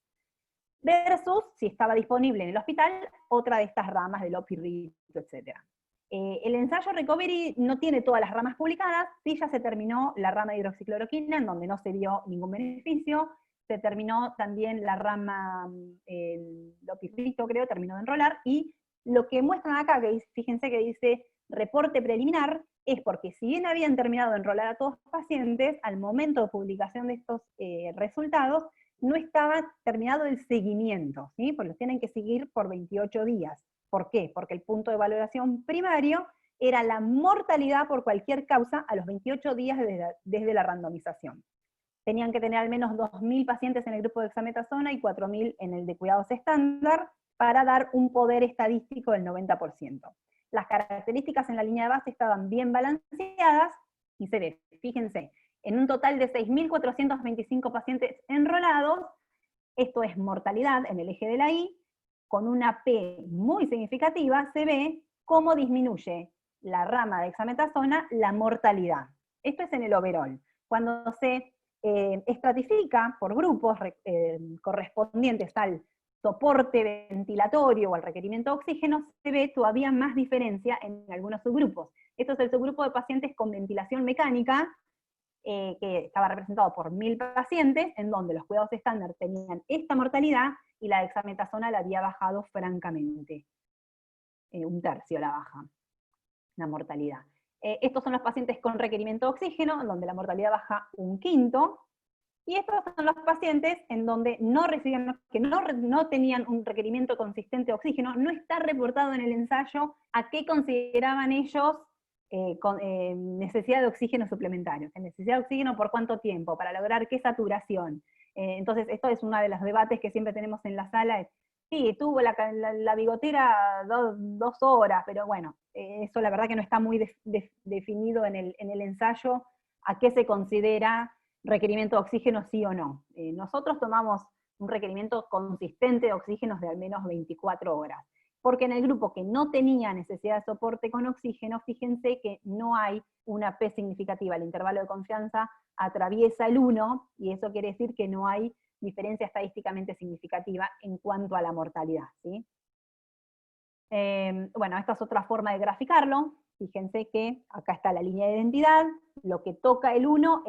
Versus, si estaba disponible en el hospital, otra de estas ramas de lopirrito, etc. El ensayo Recovery no tiene todas las ramas publicadas, sí ya se terminó la rama de hidroxicloroquina, en donde no se vio ningún beneficio, se terminó también la rama, el lopirrito creo, terminó de enrolar, y lo que muestran acá, que fíjense que dice reporte preliminar, es porque si bien habían terminado de enrolar a todos los pacientes, al momento de publicación de estos resultados, no estaba terminado el seguimiento, ¿sí? Porque los tienen que seguir por 28 días. ¿Por qué? Porque el punto de valoración primario era la mortalidad por cualquier causa a los 28 días desde la randomización. Tenían que tener al menos 2.000 pacientes en el grupo de dexametasona y 4.000 en el de cuidados estándar para dar un poder estadístico del 90%. Las características en la línea de base estaban bien balanceadas, y se ve, fíjense, en un total de 6.425 pacientes enrolados, esto es mortalidad en el eje de la Y, con una P muy significativa, se ve cómo disminuye la rama de dexametasona la mortalidad. Esto es en el overall. Cuando se estratifica por grupos correspondientes al soporte ventilatorio o al requerimiento de oxígeno, se ve todavía más diferencia en algunos subgrupos. Esto es el subgrupo de pacientes con ventilación mecánica, que estaba representado por 1.000 pacientes, en donde los cuidados estándar tenían esta mortalidad y la dexametasona la había bajado francamente. Un tercio la baja, la mortalidad. Estos son los pacientes con requerimiento de oxígeno, donde la mortalidad baja un quinto, y estos son los pacientes en donde no recibían, que no tenían un requerimiento consistente de oxígeno. No está reportado en el ensayo a qué consideraban ellos necesidad de oxígeno suplementario. Necesidad de oxígeno por cuánto tiempo, para lograr qué saturación. Entonces, esto es uno de los debates que siempre tenemos en la sala. Sí, tuvo la bigotera 2 horas, pero bueno, eso la verdad que no está muy definido en el ensayo a qué se considera requerimiento de oxígeno sí o no. Nosotros tomamos un requerimiento consistente de oxígenos de al menos 24 horas. Porque en el grupo que no tenía necesidad de soporte con oxígeno, fíjense que no hay una P significativa. El intervalo de confianza atraviesa el 1, y eso quiere decir que no hay diferencia estadísticamente significativa en cuanto a la mortalidad, ¿sí? Bueno, esta es otra forma de graficarlo. Fíjense que acá está la línea de identidad, lo que toca el 1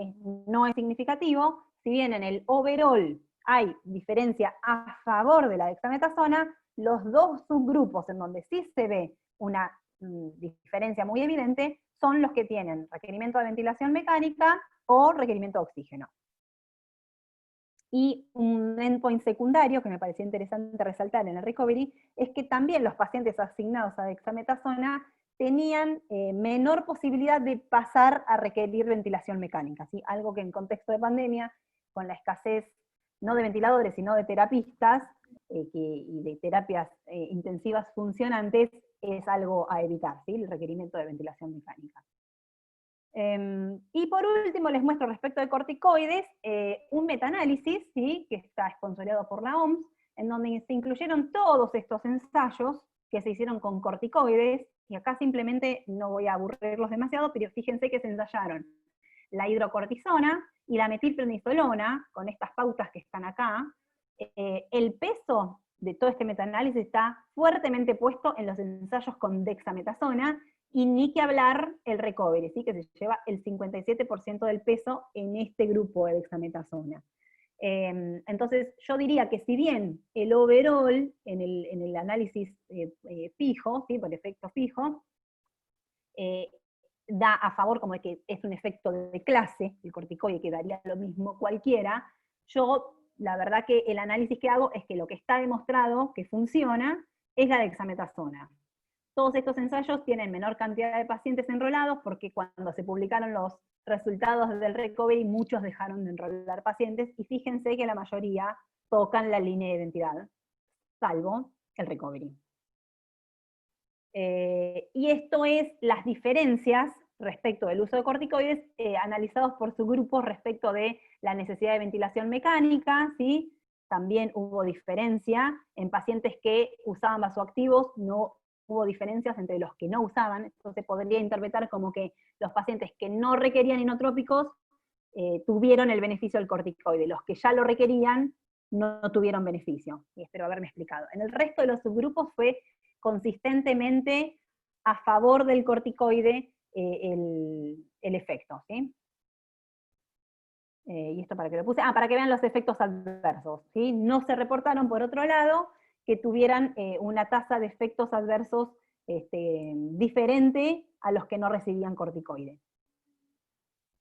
no es significativo, si bien en el overall hay diferencia a favor de la dexametasona, los dos subgrupos en donde sí se ve una diferencia muy evidente son los que tienen requerimiento de ventilación mecánica o requerimiento de oxígeno. Y un endpoint secundario que me pareció interesante resaltar en el recovery es que también los pacientes asignados a dexametasona tenían menor posibilidad de pasar a requerir ventilación mecánica, ¿sí? Algo que en contexto de pandemia, con la escasez no de ventiladores, sino de terapistas, y de terapias intensivas funcionantes, es algo a evitar, ¿sí? El requerimiento de ventilación mecánica. Y por último les muestro respecto de corticoides, un metaanálisis, ¿sí? Que está sponsoreado por la OMS, en donde se incluyeron todos estos ensayos que se hicieron con corticoides, y acá simplemente no voy a aburrirlos demasiado, pero fíjense que se ensayaron la hidrocortisona y la metilprednisolona, con estas pautas que están acá. El peso de todo este metaanálisis está fuertemente puesto en los ensayos con dexametasona, y ni que hablar el recovery, ¿sí? Que se lleva el 57% del peso en este grupo de dexametasona. Entonces, yo diría que si bien el overall, en el análisis fijo, ¿sí? Por efecto fijo, da a favor como de que es un efecto de clase, el corticoide, que daría lo mismo cualquiera, yo, la verdad que el análisis que hago es que lo que está demostrado que funciona es la dexametasona. Todos estos ensayos tienen menor cantidad de pacientes enrolados, porque cuando se publicaron los resultados del recovery, muchos dejaron de enrolar pacientes, y fíjense que la mayoría tocan la línea de identidad, salvo el recovery. Y esto es las diferencias respecto del uso de corticoides, analizados por subgrupos respecto de la necesidad de ventilación mecánica, ¿sí? También hubo diferencia en pacientes que usaban vasoactivos, no hubo diferencias entre los que no usaban. Entonces podría interpretar como que los pacientes que no requerían inotrópicos tuvieron el beneficio del corticoide, los que ya lo requerían no tuvieron beneficio, y espero haberme explicado. En el resto de los subgrupos fue consistentemente a favor del corticoide el efecto, ¿sí? Y esto para que lo puse, para que vean los efectos adversos, ¿sí? No se reportaron, por otro lado, que tuvieran una tasa de efectos adversos diferente a los que no recibían corticoides.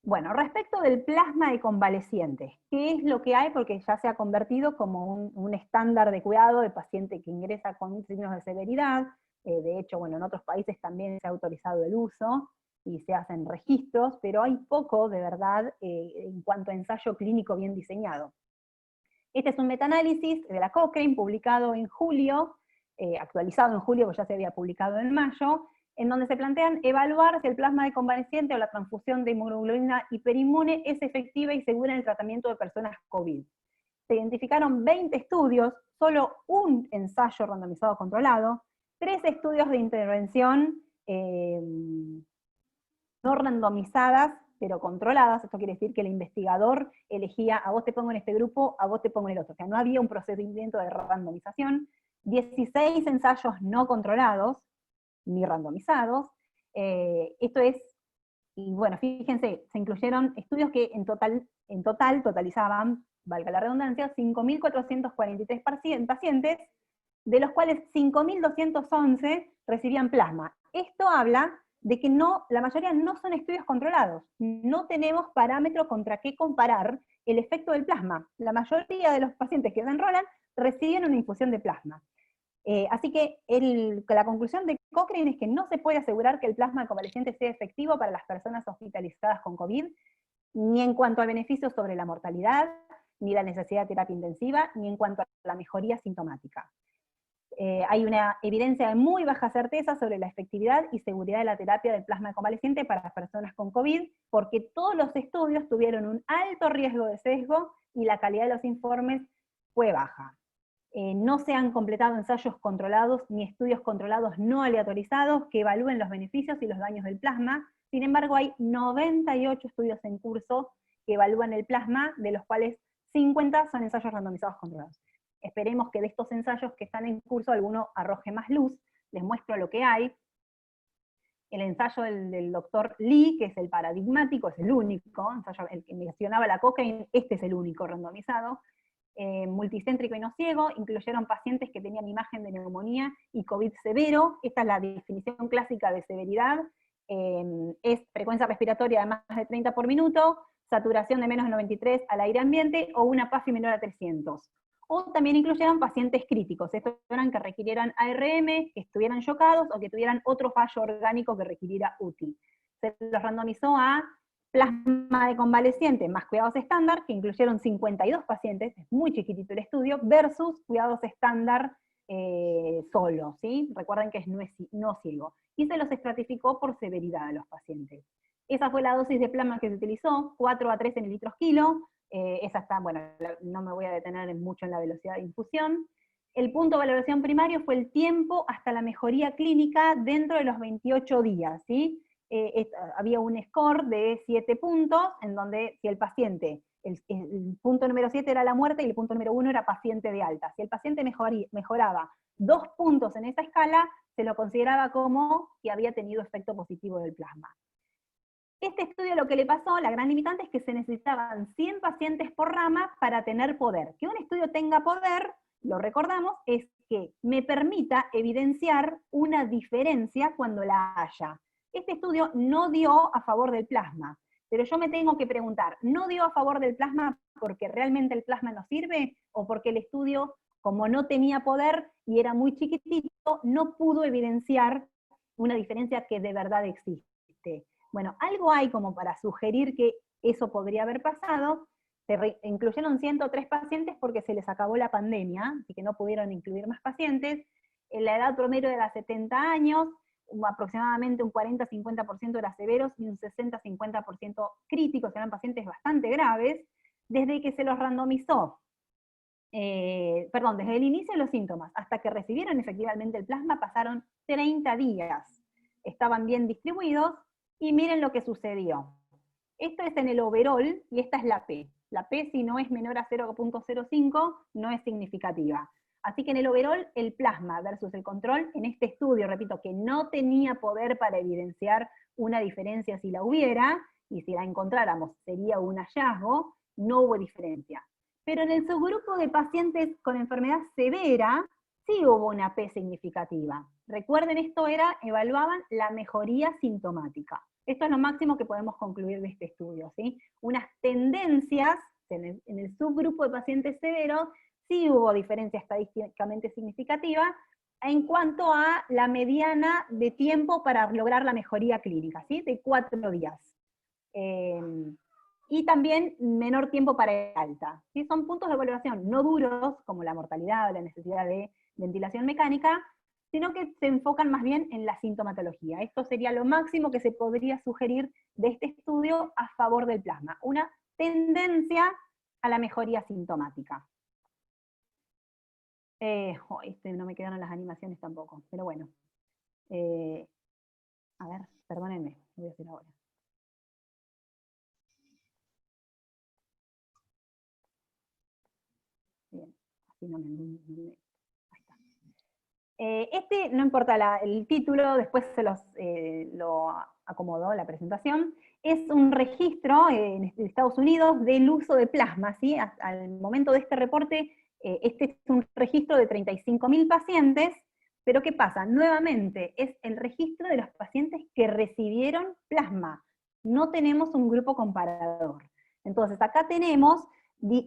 Bueno, respecto del plasma de convalecientes, ¿qué es lo que hay? Porque ya se ha convertido como un estándar de cuidado de paciente que ingresa con signos de severidad, De hecho, bueno, en otros países también se ha autorizado el uso y se hacen registros, pero hay poco, de verdad, en cuanto a ensayo clínico bien diseñado. Este es un metaanálisis de la Cochrane, publicado en julio, actualizado en julio, porque ya se había publicado en mayo, en donde se plantean evaluar si el plasma de convaleciente o la transfusión de inmunoglobulina hiperinmune es efectiva y segura en el tratamiento de personas COVID. Se identificaron 20 estudios, solo un ensayo randomizado controlado, 3 estudios de intervención no randomizadas, pero controladas. Esto quiere decir que el investigador elegía, a vos te pongo en este grupo, a vos te pongo en el otro. O sea, no había un procedimiento de randomización. 16 ensayos no controlados, ni randomizados. Esto es, y bueno, fíjense, se incluyeron estudios que en total totalizaban, valga la redundancia, 5.443 pacientes, de los cuales 5.211 recibían plasma. Esto habla de que la mayoría no son estudios controlados. No tenemos parámetros contra qué comparar el efecto del plasma. La mayoría de los pacientes que se enrolan reciben una infusión de plasma. Así que la conclusión de Cochrane es que no se puede asegurar que el plasma convaleciente sea efectivo para las personas hospitalizadas con COVID, ni en cuanto al beneficio sobre la mortalidad, ni la necesidad de terapia intensiva, ni en cuanto a la mejoría sintomática. Hay una evidencia de muy baja certeza sobre la efectividad y seguridad de la terapia del plasma convaleciente para las personas con COVID, porque todos los estudios tuvieron un alto riesgo de sesgo y la calidad de los informes fue baja. No se han completado ensayos controlados ni estudios controlados no aleatorizados que evalúen los beneficios y los daños del plasma. Sin embargo, hay 98 estudios en curso que evalúan el plasma, de los cuales 50 son ensayos randomizados controlados. Esperemos que de estos ensayos que están en curso alguno arroje más luz. Les muestro lo que hay. El ensayo del doctor Lee, que es el paradigmático, es el único, ensayo, el que mencionaba la Cochrane, este es el único randomizado. Multicéntrico y no ciego, incluyeron pacientes que tenían imagen de neumonía y COVID severo. Esta es la definición clásica de severidad. Es frecuencia respiratoria de más de 30 por minuto, saturación de menos de 93 al aire ambiente, o una PAFI menor a 300. O también incluyeron pacientes críticos, estos eran que requirieran ARM, que estuvieran chocados, o que tuvieran otro fallo orgánico que requiriera UTI. Se los randomizó a plasma de convaleciente más cuidados estándar, que incluyeron 52 pacientes, es muy chiquitito el estudio, versus cuidados estándar solo, ¿sí? Recuerden que es no ciego. Y se los estratificó por severidad a los pacientes. Esa fue la dosis de plasma que se utilizó, 4 a 13 mililitros kilo. Esa está, bueno, no me voy a detener mucho en la velocidad de infusión. El punto de valoración primario fue el tiempo hasta la mejoría clínica dentro de los 28 días, ¿sí? Había un score de 7 puntos, en donde si el paciente, el punto número 7 era la muerte y el punto número 1 era paciente de alta. Si el paciente mejoraba 2 puntos en esa escala, se lo consideraba como que había tenido efecto positivo del plasma. Este estudio lo que le pasó, la gran limitante es que se necesitaban 100 pacientes por rama para tener poder. Que un estudio tenga poder, lo recordamos, es que me permita evidenciar una diferencia cuando la haya. Este estudio no dio a favor del plasma, pero yo me tengo que preguntar, ¿no dio a favor del plasma porque realmente el plasma no sirve? ¿O porque el estudio, como no tenía poder y era muy chiquitito, no pudo evidenciar una diferencia que de verdad existe? Bueno, algo hay como para sugerir que eso podría haber pasado. Se incluyeron 103 pacientes porque se les acabó la pandemia, así que no pudieron incluir más pacientes. La edad promedio era 70 años, aproximadamente un 40-50% era severos y un 60-50% críticos, eran pacientes bastante graves. Desde que se los randomizó, desde el inicio de los síntomas hasta que recibieron efectivamente el plasma pasaron 30 días. Estaban bien distribuidos, y miren lo que sucedió. Esto es en el overall, y esta es la P. La P, si no es menor a 0.05, no es significativa. Así que en el overall, el plasma versus el control, en este estudio, repito, que no tenía poder para evidenciar una diferencia si la hubiera, y si la encontráramos sería un hallazgo, no hubo diferencia. Pero en el subgrupo de pacientes con enfermedad severa, sí hubo una P significativa. Recuerden, evaluaban la mejoría sintomática. Esto es lo máximo que podemos concluir de este estudio, ¿sí? Unas tendencias, en el subgrupo de pacientes severos, sí hubo diferencia estadísticamente significativa, en cuanto a la mediana de tiempo para lograr la mejoría clínica, ¿sí? De 4 días. Y también menor tiempo para el alta. ¿Sí? Son puntos de evaluación no duros, como la mortalidad o la necesidad de ventilación mecánica, sino que se enfocan más bien en la sintomatología. Esto sería lo máximo que se podría sugerir de este estudio a favor del plasma, una tendencia a la mejoría sintomática. No me quedaron las animaciones tampoco, pero bueno. A ver, perdónenme, lo voy a hacer ahora. Bien, así no me ahí está. No importa el título, después lo acomodó la presentación. Es un registro en Estados Unidos del uso de plasma, ¿sí? Al momento de este reporte, este es un registro de 35.000 pacientes, pero ¿qué pasa? Nuevamente, es el registro de los pacientes que recibieron plasma. No tenemos un grupo comparador. Entonces, acá tenemos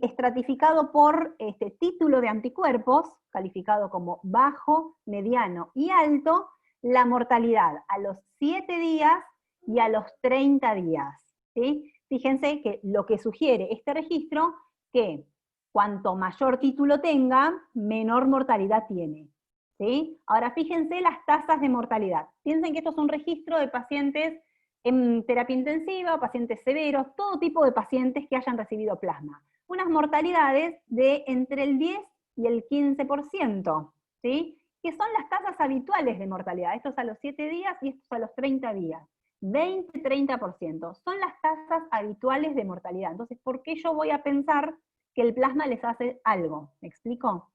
estratificado por título de anticuerpos, calificado como bajo, mediano y alto, la mortalidad a los 7 días y a los 30 días. ¿Sí? Fíjense que lo que sugiere este registro, que cuanto mayor título tenga, menor mortalidad tiene. ¿Sí? Ahora fíjense las tasas de mortalidad. Piensen que esto es un registro de pacientes en terapia intensiva, pacientes severos, todo tipo de pacientes que hayan recibido plasma. Unas mortalidades de entre el 10 y el 15%, ¿sí? Que son las tasas habituales de mortalidad. Estos a los 7 días y estos a los 30 días. 20-30%. Son las tasas habituales de mortalidad. Entonces, ¿por qué yo voy a pensar que el plasma les hace algo? ¿Me explico?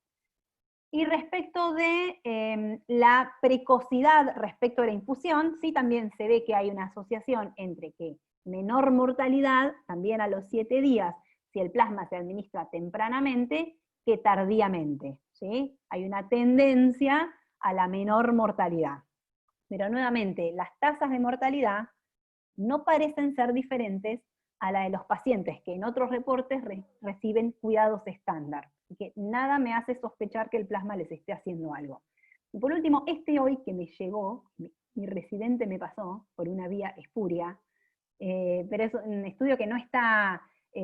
Y respecto de la precocidad respecto de la infusión, sí también se ve que hay una asociación entre que menor mortalidad, también a los 7 días, si el plasma se administra tempranamente, que tardíamente. ¿Sí? Hay una tendencia a la menor mortalidad. Pero nuevamente, las tasas de mortalidad no parecen ser diferentes a la de los pacientes que en otros reportes reciben cuidados estándar. Así que nada me hace sospechar que el plasma les esté haciendo algo. Y por último, hoy que me llegó, mi residente me pasó por una vía espuria, pero es un estudio que no está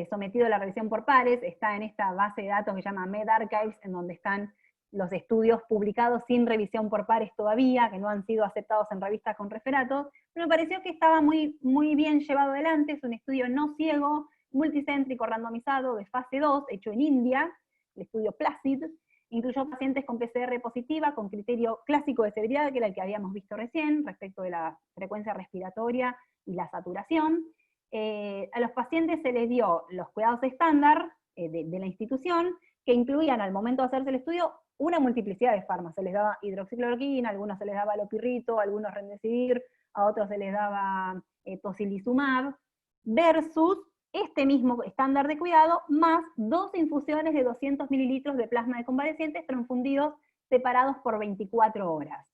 sometido a la revisión por pares, está en esta base de datos que se llama medRxiv, en donde están los estudios publicados sin revisión por pares todavía, que no han sido aceptados en revistas con referatos, pero me pareció que estaba muy, muy bien llevado adelante. Es un estudio no ciego, multicéntrico, randomizado, de fase 2, hecho en India, el estudio PLACID, incluyó pacientes con PCR positiva, con criterio clásico de severidad, que era el que habíamos visto recién, respecto de la frecuencia respiratoria y la saturación. A los pacientes se les dio los cuidados estándar de la institución, que incluían al momento de hacerse el estudio una multiplicidad de fármacos. Se les daba hidroxicloroquina, a algunos se les daba lopirrito, a algunos remdesivir, a otros se les daba tocilizumab, versus este mismo estándar de cuidado, más 2 infusiones de 200 mililitros de plasma de convalecientes transfundidos separados por 24 horas.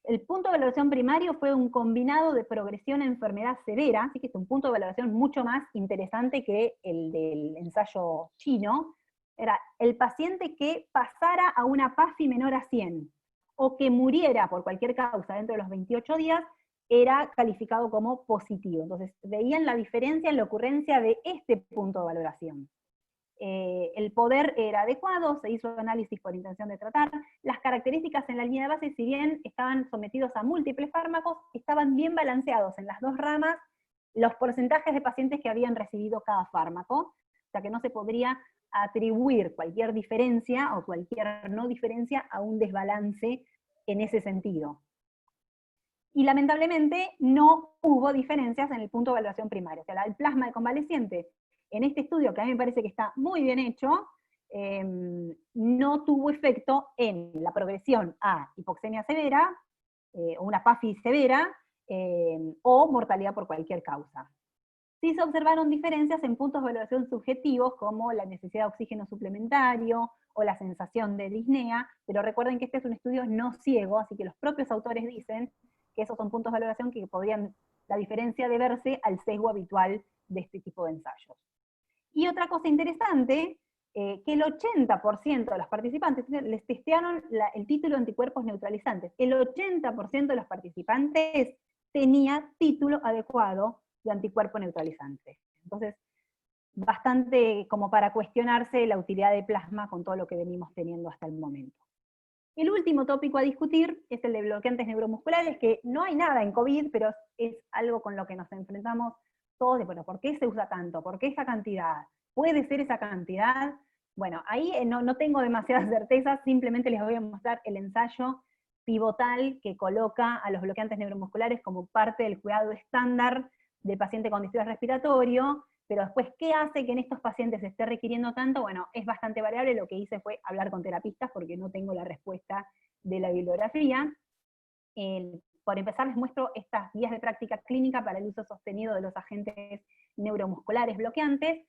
El punto de evaluación primario fue un combinado de progresión a enfermedad severa, así que es un punto de evaluación mucho más interesante que el del ensayo chino. Era el paciente que pasara a una PAFI menor a 100, o que muriera por cualquier causa dentro de los 28 días, era calificado como positivo. Entonces, veían la diferencia en la ocurrencia de este punto de valoración. El poder era adecuado, se hizo análisis por intención de tratar, las características en la línea de base, si bien estaban sometidos a múltiples fármacos, estaban bien balanceados en las dos ramas los porcentajes de pacientes que habían recibido cada fármaco, o sea que no se podría atribuir cualquier diferencia o cualquier no diferencia a un desbalance en ese sentido. Y lamentablemente no hubo diferencias en el punto de evaluación primaria, o sea, el plasma de convaleciente en este estudio, que a mí me parece que está muy bien hecho, no tuvo efecto en la progresión a hipoxemia severa, o una PAFI severa, o mortalidad por cualquier causa. Sí se observaron diferencias en puntos de evaluación subjetivos, como la necesidad de oxígeno suplementario, o la sensación de disnea, pero recuerden que este es un estudio no ciego, así que los propios autores dicen que esos son puntos de valoración que podrían, la diferencia deberse al sesgo habitual de este tipo de ensayos. Y otra cosa interesante que el 80% de los participantes les testearon el título de anticuerpos neutralizantes. El 80% de los participantes tenía título adecuado de anticuerpo neutralizante. Entonces, bastante como para cuestionarse la utilidad de plasma con todo lo que venimos teniendo hasta el momento. El último tópico a discutir es el de bloqueantes neuromusculares, que no hay nada en COVID, pero es algo con lo que nos enfrentamos todos, de, bueno, ¿por qué se usa tanto? ¿Por qué esa cantidad? ¿Puede ser esa cantidad? Bueno, ahí no tengo demasiadas certezas, simplemente les voy a mostrar el ensayo pivotal que coloca a los bloqueantes neuromusculares como parte del cuidado estándar del paciente con distrés respiratorio, pero después, ¿qué hace que en estos pacientes se esté requiriendo tanto? Bueno, es bastante variable, lo que hice fue hablar con terapistas porque no tengo la respuesta de la bibliografía. Por empezar, les muestro estas guías de práctica clínica para el uso sostenido de los agentes neuromusculares bloqueantes.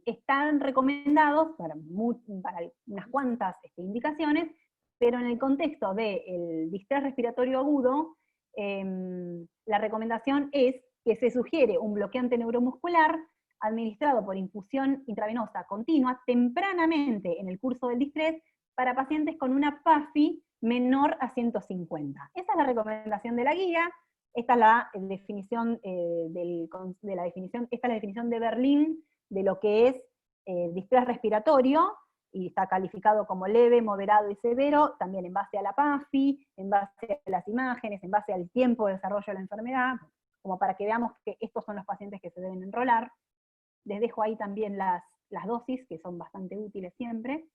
Están recomendados para unas cuantas indicaciones, pero en el contexto del distrés respiratorio agudo, la recomendación es que se sugiere un bloqueante neuromuscular administrado por infusión intravenosa continua tempranamente en el curso del distrés para pacientes con una PAFI menor a 150. Esa es la recomendación de la guía. Esta es la definición esta es la definición de Berlín de lo que es distrés respiratorio, y está calificado como leve, moderado y severo, también en base a la PAFI, en base a las imágenes, en base al tiempo de desarrollo de la enfermedad, como para que veamos que estos son los pacientes que se deben enrolar. Les dejo ahí también las dosis, que son bastante útiles siempre.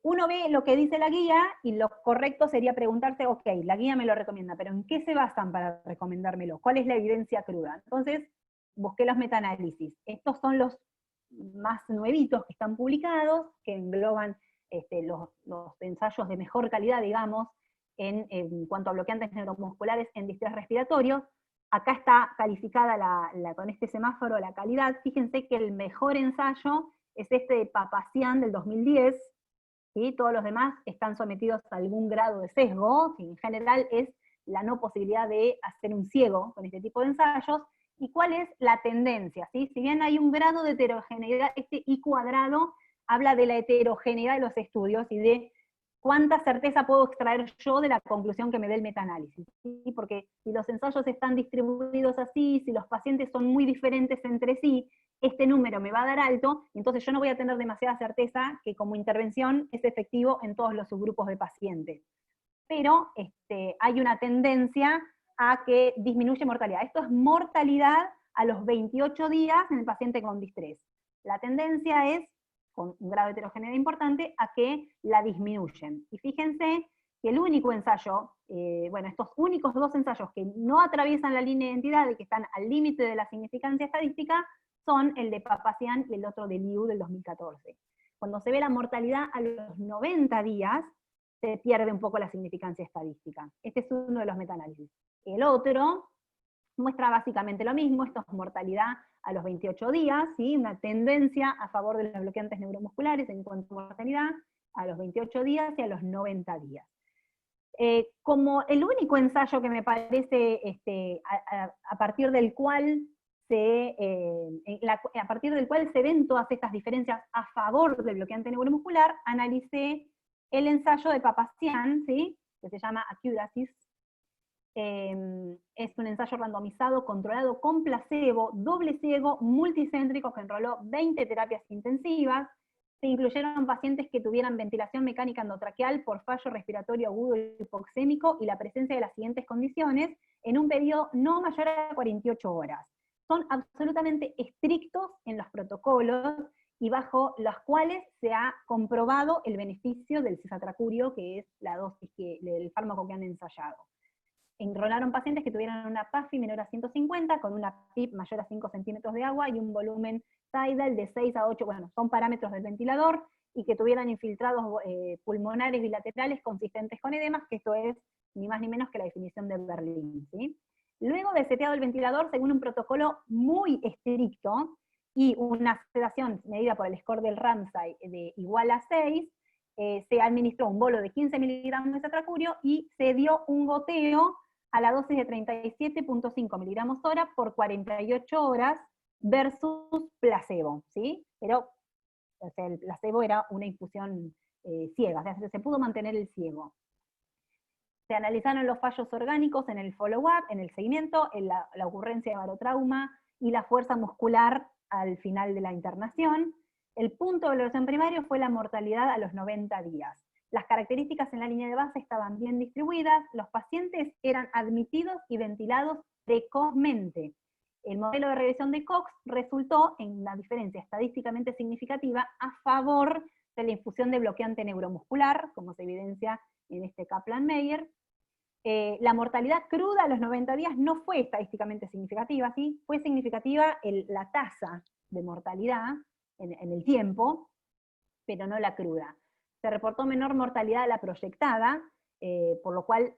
Uno ve lo que dice la guía, y lo correcto sería preguntarse, ok, la guía me lo recomienda, pero ¿en qué se basan para recomendármelo? ¿Cuál es la evidencia cruda? Entonces, busqué los metaanálisis. Estos son los más nuevitos que están publicados, que engloban los ensayos de mejor calidad, digamos, en cuanto a bloqueantes neuromusculares en distrés respiratorio. Acá está calificada con este semáforo la calidad. Fíjense que el mejor ensayo es este de Papazian del 2010, ¿sí? Todos los demás están sometidos a algún grado de sesgo, ¿sí? En general es la no posibilidad de hacer un ciego con este tipo de ensayos. ¿Y cuál es la tendencia? ¿Sí? Si bien hay un grado de heterogeneidad, este I cuadrado habla de la heterogeneidad de los estudios y de cuánta certeza puedo extraer yo de la conclusión que me dé el metaanálisis, ¿sí? Porque si los ensayos están distribuidos así, si los pacientes son muy diferentes entre sí, este número me va a dar alto, entonces yo no voy a tener demasiada certeza que como intervención es efectivo en todos los subgrupos de pacientes. Pero hay una tendencia a que disminuye mortalidad. Esto es mortalidad a los 28 días en el paciente con distrés. La tendencia es, con un grado de heterogeneidad importante, a que la disminuyen. Y fíjense que el único ensayo, estos únicos dos ensayos que no atraviesan la línea de identidad y que están al límite de la significancia estadística, son el de Papazian y el otro de Liu del 2014. Cuando se ve la mortalidad a los 90 días, se pierde un poco la significancia estadística. Este es uno de los metaanálisis. El otro muestra básicamente lo mismo, esto es mortalidad a los 28 días, ¿sí? Una tendencia a favor de los bloqueantes neuromusculares en cuanto a mortalidad a los 28 días y a los 90 días. Como el único ensayo que me parece a partir del cual se ven todas estas diferencias a favor del bloqueante neuromuscular, analicé el ensayo de Papazian, ¿sí? Que se llama Accuracies. Es un ensayo randomizado, controlado con placebo, doble ciego, multicéntrico, que enroló 20 terapias intensivas. Se incluyeron pacientes que tuvieran ventilación mecánica endotraqueal por fallo respiratorio agudo hipoxémico y la presencia de las siguientes condiciones en un periodo no mayor a 48 horas. Son absolutamente estrictos en los protocolos y bajo los cuales se ha comprobado el beneficio del cisatracurio, que es la dosis del fármaco que han ensayado. Enrolaron pacientes que tuvieran una PAFI menor a 150, con una PIP mayor a 5 centímetros de agua y un volumen tidal de 6 a 8, bueno, son parámetros del ventilador, y que tuvieran infiltrados pulmonares bilaterales consistentes con edemas, que esto es ni más ni menos que la definición de Berlín, ¿sí? Luego de seteado el ventilador, según un protocolo muy estricto, y una sedación medida por el score del Ramsay de igual a 6, se administró un bolo de 15 miligramos de cisatracurio y se dio un goteo a la dosis de 37.5 miligramos hora por 48 horas versus placebo, ¿sí? Pero O sea, el placebo era una infusión ciega, o sea, se pudo mantener el ciego. Se analizaron los fallos orgánicos en el follow-up, en el seguimiento, en la ocurrencia de barotrauma y la fuerza muscular al final de la internación. El punto de evaluación primario fue la mortalidad a los 90 días. Las características en la línea de base estaban bien distribuidas, los pacientes eran admitidos y ventilados precozmente. El modelo de regresión de Cox resultó en una diferencia estadísticamente significativa a favor de la infusión de bloqueante neuromuscular, como se evidencia en este Kaplan-Meier. La mortalidad cruda a los 90 días no fue estadísticamente significativa, ¿sí? Fue significativa la tasa de mortalidad en el tiempo, pero no la cruda. Se reportó menor mortalidad a la proyectada, por lo cual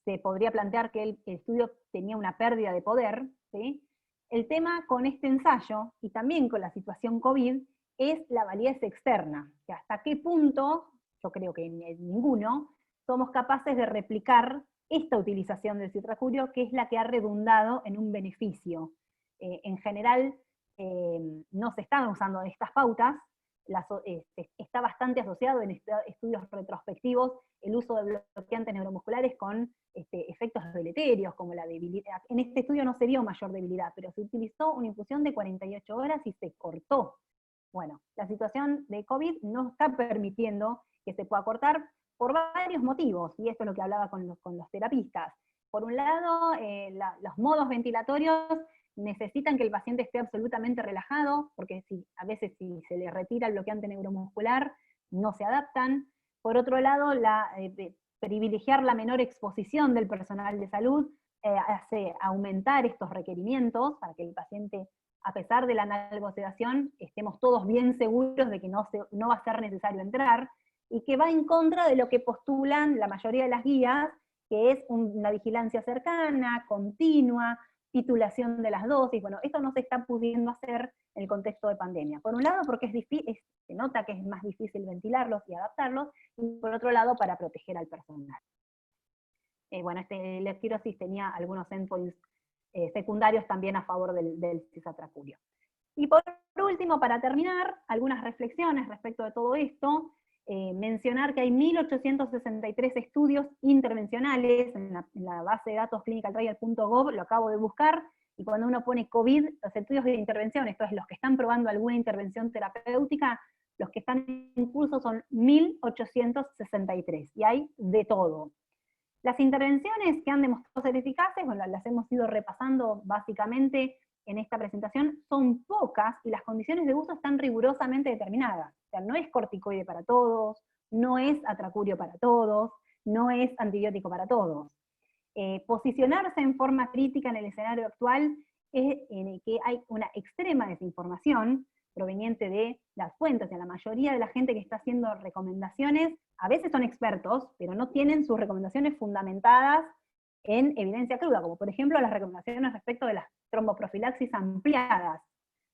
se podría plantear que el estudio tenía una pérdida de poder, ¿sí? El tema con este ensayo, y también con la situación COVID, es la validez externa, que hasta qué punto, yo creo que en ninguno, somos capaces de replicar esta utilización del citracurio, que es la que ha redundado en un beneficio. En general, no se están usando estas pautas, está bastante asociado en estudios retrospectivos el uso de bloqueantes neuromusculares con efectos deleterios, como la debilidad. En este estudio no se vio mayor debilidad, pero se utilizó una infusión de 48 horas y se cortó. Bueno, la situación de COVID no está permitiendo que se pueda cortar por varios motivos, y esto es lo que hablaba con los terapistas. Por un lado, los modos ventilatorios necesitan que el paciente esté absolutamente relajado, porque a veces si se le retira el bloqueante neuromuscular, no se adaptan. Por otro lado, privilegiar la menor exposición del personal de salud hace aumentar estos requerimientos para que el paciente, a pesar de la analgosedación, estemos todos bien seguros de que no va a ser necesario entrar, y que va en contra de lo que postulan la mayoría de las guías, que es una vigilancia cercana, continua, titulación de las dosis. Bueno, esto no se está pudiendo hacer en el contexto de pandemia. Por un lado, porque se nota que es más difícil ventilarlos y adaptarlos, y por otro lado, para proteger al personal. Bueno, la esclerosis tenía algunos endpoints secundarios también a favor del cisatracurio. Y por último, para terminar, algunas reflexiones respecto de todo esto. Mencionar que hay 1.863 estudios intervencionales en la base de datos clinicaltrial.gov, lo acabo de buscar, y cuando uno pone COVID, los estudios de intervención, esto es los que están probando alguna intervención terapéutica, los que están en curso son 1.863, y hay de todo. Las intervenciones que han demostrado ser eficaces, bueno, las hemos ido repasando básicamente en esta presentación, son pocas y las condiciones de uso están rigurosamente determinadas. O sea, no es corticoide para todos, no es atracurio para todos, no es antibiótico para todos. Posicionarse en forma crítica en el escenario actual es en el que hay una extrema desinformación proveniente de las fuentes. O sea, la mayoría de la gente que está haciendo recomendaciones, a veces son expertos, pero no tienen sus recomendaciones fundamentadas en evidencia cruda, como por ejemplo las recomendaciones respecto de las tromboprofilaxis ampliadas,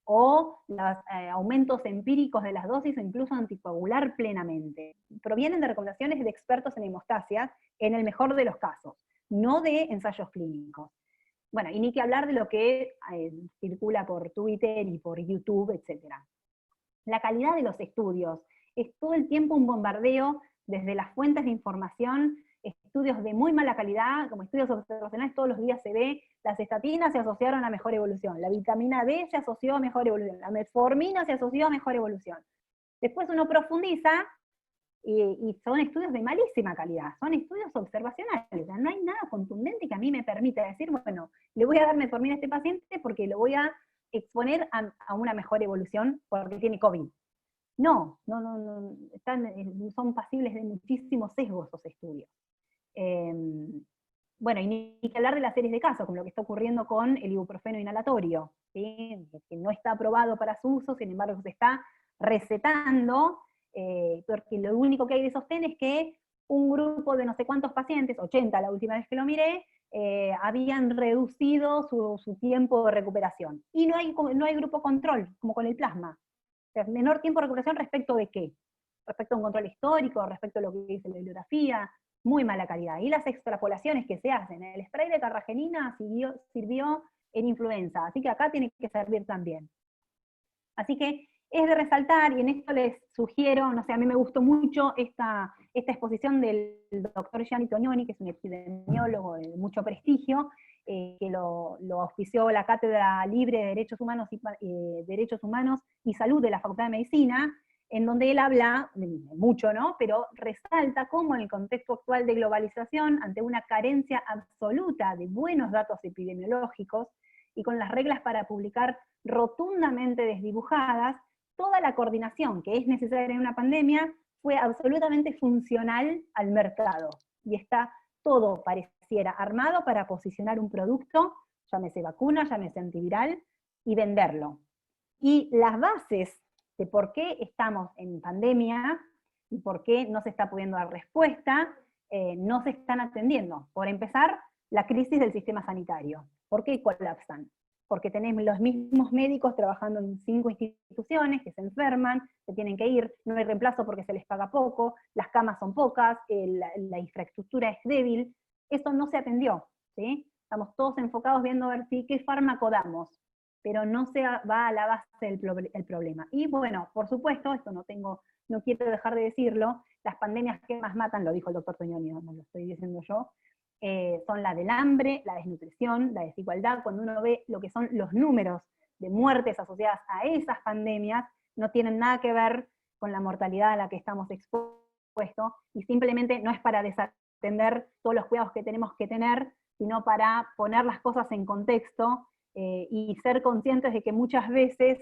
o los aumentos empíricos de las dosis, o incluso anticoagular plenamente. Provienen de recomendaciones de expertos en hemostasias, en el mejor de los casos, no de ensayos clínicos. Bueno, y ni que hablar de lo que circula por Twitter y por YouTube, etc. La calidad de los estudios, es todo el tiempo un bombardeo desde las fuentes de información, estudios de muy mala calidad, como estudios observacionales, todos los días se ve, las estatinas se asociaron a mejor evolución, la vitamina D se asoció a mejor evolución, la metformina se asoció a mejor evolución. Después uno profundiza, y son estudios de malísima calidad, son estudios observacionales, o sea, no hay nada contundente que a mí me permita decir, bueno, le voy a dar metformina a este paciente porque lo voy a exponer a una mejor evolución porque tiene COVID. No, son pasibles de muchísimos sesgos esos estudios. Bueno, y ni que hablar de las series de casos, como lo que está ocurriendo con el ibuprofeno inhalatorio, ¿sí? Que no está aprobado para su uso, sin embargo se está recetando, porque lo único que hay de sostén es que un grupo de no sé cuántos pacientes, 80 la última vez que lo miré, habían reducido su tiempo de recuperación. Y no hay grupo control, como con el plasma. O sea, menor tiempo de recuperación respecto de qué? Respecto a un control histórico, respecto a lo que dice la bibliografía, muy mala calidad. Y las extrapolaciones que se hacen, el spray de carragenina sirvió en influenza, así que acá tiene que servir también. Así que es de resaltar, y en esto les sugiero, no sé, a mí me gustó mucho esta exposición del doctor Gianni Tognoni, que es un epidemiólogo de mucho prestigio, que lo auspició la Cátedra Libre de Derechos Humanos y Salud de la Facultad de Medicina, en donde él habla, mucho, ¿no? Pero resalta cómo en el contexto actual de globalización, ante una carencia absoluta de buenos datos epidemiológicos, y con las reglas para publicar rotundamente desdibujadas, toda la coordinación que es necesaria en una pandemia fue absolutamente funcional al mercado. Y está todo, pareciera, armado para posicionar un producto, llámese vacuna, llámese antiviral, y venderlo. Y las bases de por qué estamos en pandemia y por qué no se está pudiendo dar respuesta, no se están atendiendo. Por empezar, la crisis del sistema sanitario. ¿Por qué colapsan? Porque tenemos los mismos médicos trabajando en 5 instituciones que se enferman, se tienen que ir, no hay reemplazo porque se les paga poco, las camas son pocas, la infraestructura es débil. Eso no se atendió, ¿sí? Estamos todos enfocados viendo a ver si qué fármaco damos, pero no se va a la base del problema. Y bueno, por supuesto, esto no quiero dejar de decirlo, las pandemias que más matan, lo dijo el doctor Tognoni, no lo estoy diciendo yo, son la del hambre, la desnutrición, la desigualdad. Cuando uno ve lo que son los números de muertes asociadas a esas pandemias, no tienen nada que ver con la mortalidad a la que estamos expuestos, y simplemente no es para desatender todos los cuidados que tenemos que tener, sino para poner las cosas en contexto, y ser conscientes de que muchas veces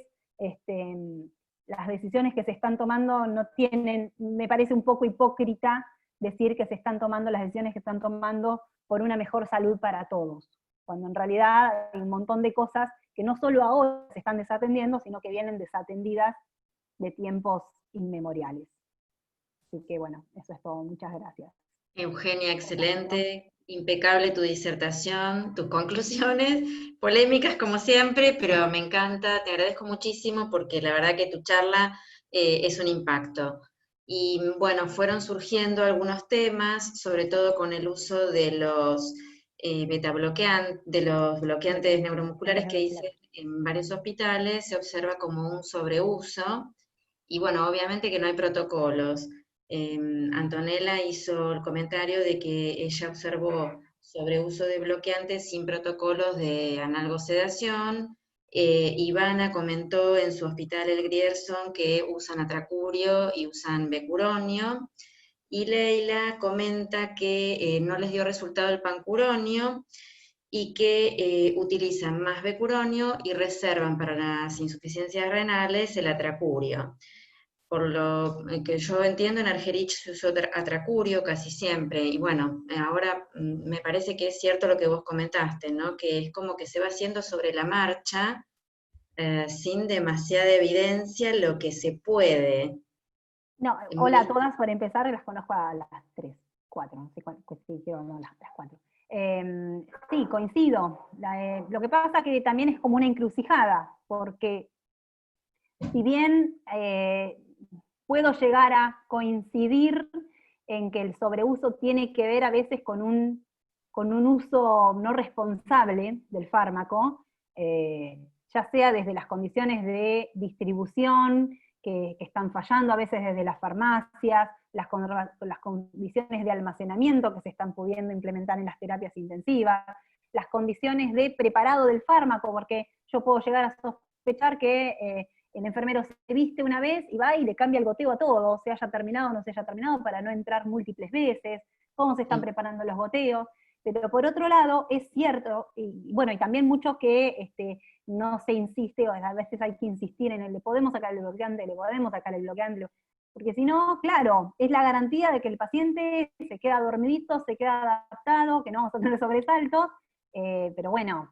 las decisiones que se están tomando no tienen, me parece un poco hipócrita decir que se están tomando las decisiones que están tomando por una mejor salud para todos, cuando en realidad hay un montón de cosas que no solo ahora se están desatendiendo, sino que vienen desatendidas de tiempos inmemoriales. Así que bueno, eso es todo, muchas gracias. Eugenia, excelente, impecable tu disertación, tus conclusiones, polémicas como siempre, pero me encanta, te agradezco muchísimo porque la verdad que tu charla es un impacto. Y bueno, fueron surgiendo algunos temas, sobre todo con el uso de los de los bloqueantes neuromusculares que dicen en varios hospitales, se observa como un sobreuso, y bueno, obviamente que no hay protocolos. Antonella hizo el comentario de que ella observó sobreuso de bloqueantes sin protocolos de analgosedación. Ivana comentó en su hospital El Grierson que usan atracurio y usan becuronio. Y Leila comenta que no les dio resultado el pancuronio y que utilizan más becuronio y reservan para las insuficiencias renales el atracurio. Por lo que yo entiendo, en Argerich se usó atracurio casi siempre, y bueno, ahora me parece que es cierto lo que vos comentaste, ¿no? Que es como que se va haciendo sobre la marcha, sin demasiada evidencia lo que se puede. No, hola a todas, por empezar, las conozco a las 3, 4, no sé cuántas, no, las 4. Sí, coincido. Lo que pasa que también es como una encrucijada, porque si bien puedo llegar a coincidir en que el sobreuso tiene que ver a veces con un uso no responsable del fármaco, ya sea desde las condiciones de distribución que están fallando, a veces desde las farmacias, las condiciones de almacenamiento que se están pudiendo implementar en las terapias intensivas, las condiciones de preparado del fármaco, porque yo puedo llegar a sospechar que el enfermero se viste una vez y va y le cambia el goteo a todo, se haya terminado o no se haya terminado, para no entrar múltiples veces, cómo se están preparando los goteos. Pero por otro lado, es cierto, y bueno, y también mucho que no se insiste, o a veces hay que insistir en el le podemos sacar el bloqueante, le podemos sacar el bloqueante, porque si no, claro, es la garantía de que el paciente se queda dormidito, se queda adaptado, que no vamos a tener sobresaltos, pero bueno,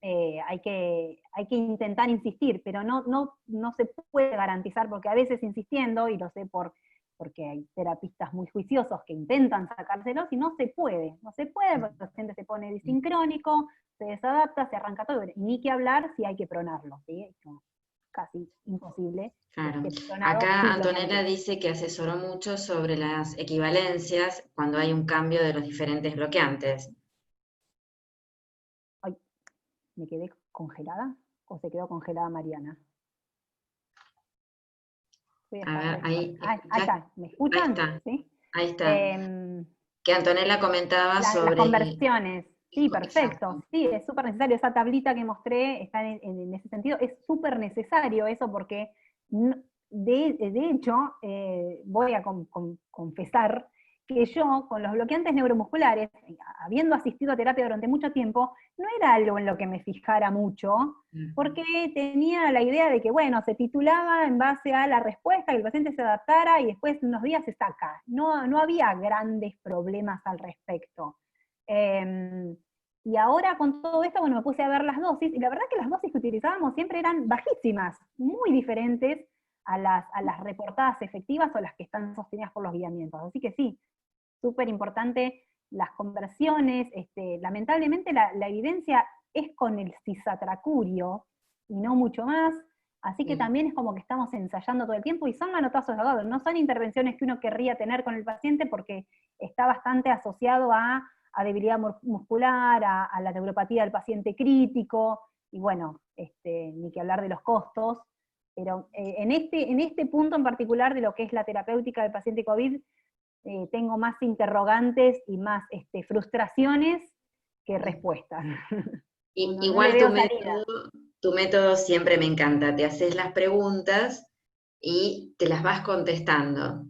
hay que intentar insistir, pero no se puede garantizar, porque a veces insistiendo, y lo sé porque hay terapistas muy juiciosos que intentan sacárselos, y no se puede porque el paciente se pone disincrónico, se desadapta, se arranca todo, y ni que hablar si hay que pronarlo, ¿sí? Es casi imposible. Claro. Acá Antonella dice que asesoró mucho sobre las equivalencias cuando hay un cambio de los diferentes bloqueantes. Ay, ¿me quedé congelada? ¿O se quedó congelada Mariana? Voy a A ver, ahí, ahí ya, está, ¿me ahí escuchan? está, ¿Sí? ahí está. Em, Que Antonella comentaba las sobre conversiones, sí, perfecto, exacto. sí, es súper necesario. Esa tablita que mostré está en ese sentido, es súper necesario eso porque, de hecho, voy a confesar que yo, con los bloqueantes neuromusculares, habiendo asistido a terapia durante mucho tiempo, no era algo en lo que me fijara mucho, porque tenía la idea de que, bueno, se titulaba en base a la respuesta, que el paciente se adaptara y después de unos días se saca. No, no había grandes problemas al respecto. Y ahora con todo esto, bueno, me puse a ver las dosis, y la verdad que las dosis que utilizábamos siempre eran bajísimas, muy diferentes a las reportadas efectivas o las que están sostenidas por los guiamientos. Así que sí, súper importante las conversiones. Lamentablemente la evidencia es con el cisatracurio y no mucho más, así que Sí. también es como que estamos ensayando todo el tiempo y son manotazos de ahogado, no son intervenciones que uno querría tener con el paciente porque está bastante asociado a debilidad muscular, a la neuropatía del paciente crítico, y bueno, ni que hablar de los costos, pero en este punto en particular de lo que es la terapéutica del paciente COVID, tengo más interrogantes y más frustraciones que respuestas. No le Igual veo salida. tu método siempre me encanta. Te haces las preguntas y te las vas contestando.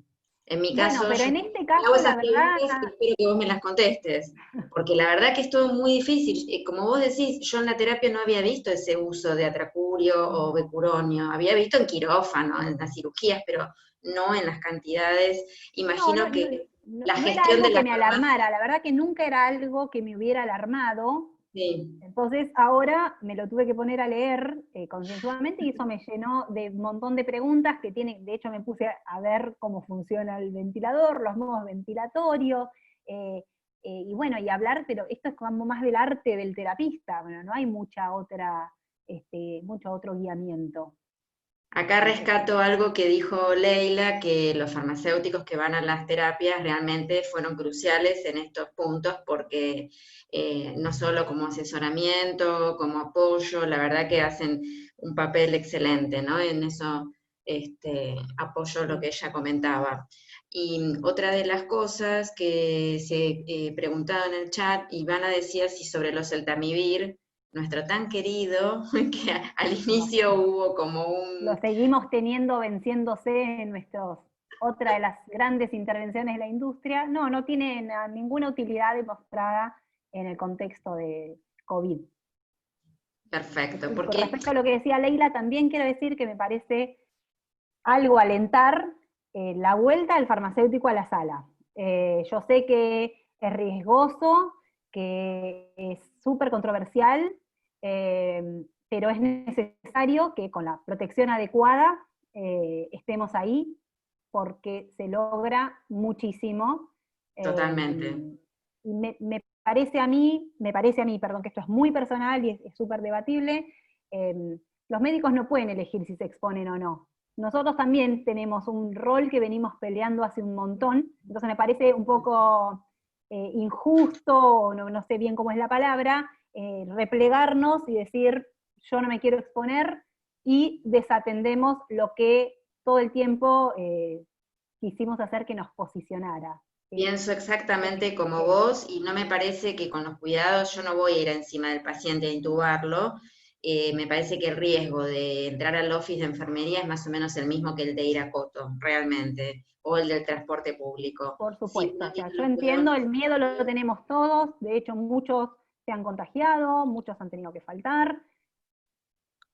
En mi Bueno, caso, pero yo en este te hago caso, esas la verdad, preguntas y espero que vos me las contestes. Porque la verdad que es todo muy difícil. Como vos decís, yo en la terapia no había visto ese uso de atracurio o becuronio. Había visto en quirófano, en las cirugías, pero no en las cantidades. no, Imagino que la no era gestión de algo la que me farmacia, alarmara, la verdad que nunca era algo que me hubiera alarmado. sí. Entonces ahora me lo tuve que poner a leer concienzudamente y eso me llenó de un montón de preguntas que tienen, de hecho me puse a ver cómo funciona el ventilador, los modos ventilatorios, eh, y bueno, y hablar, pero esto es como más del arte del terapista, bueno, no hay mucho otro guiamiento. Acá rescato algo que dijo Leila, que los farmacéuticos que van a las terapias realmente fueron cruciales en estos puntos porque no solo como asesoramiento, como apoyo, la verdad que hacen un papel excelente, ¿no? En eso apoyo lo que ella comentaba. Y otra de las cosas que se preguntaba en el chat, Ivana decía si sobre los celtamivir, nuestro tan querido, que al Lo, inicio hubo como lo un... seguimos teniendo venciéndose en otra de las grandes intervenciones de la industria. No, no tiene ninguna utilidad demostrada en el contexto de COVID. Perfecto, Y con porque respecto a lo que decía Leila, también quiero decir que me parece algo alentar la vuelta del farmacéutico a la sala. Yo sé que es riesgoso, que es súper controversial, pero es necesario que con la protección adecuada estemos ahí porque se logra muchísimo. totalmente. Y me parece a mí, perdón, que esto es muy personal y es súper debatible, los médicos no pueden elegir si se exponen o no. Nosotros también tenemos un rol que venimos peleando hace un montón, entonces me parece un poco injusto, no sé bien cómo es la palabra, replegarnos y decir, yo no me quiero exponer, y desatendemos lo que todo el tiempo quisimos hacer que nos posicionara. Pienso exactamente como Sí, vos y no me parece que con los cuidados yo no voy a ir encima del paciente a intubarlo. Me parece que el riesgo de entrar al office de enfermería es más o menos el mismo que el de ir a Coto, realmente, o el del transporte público. por Si supuesto. uno O sea, tiene yo los cuidados entiendo, el miedo lo necesarios, tenemos todos, de hecho muchos se han contagiado, muchos han tenido que faltar,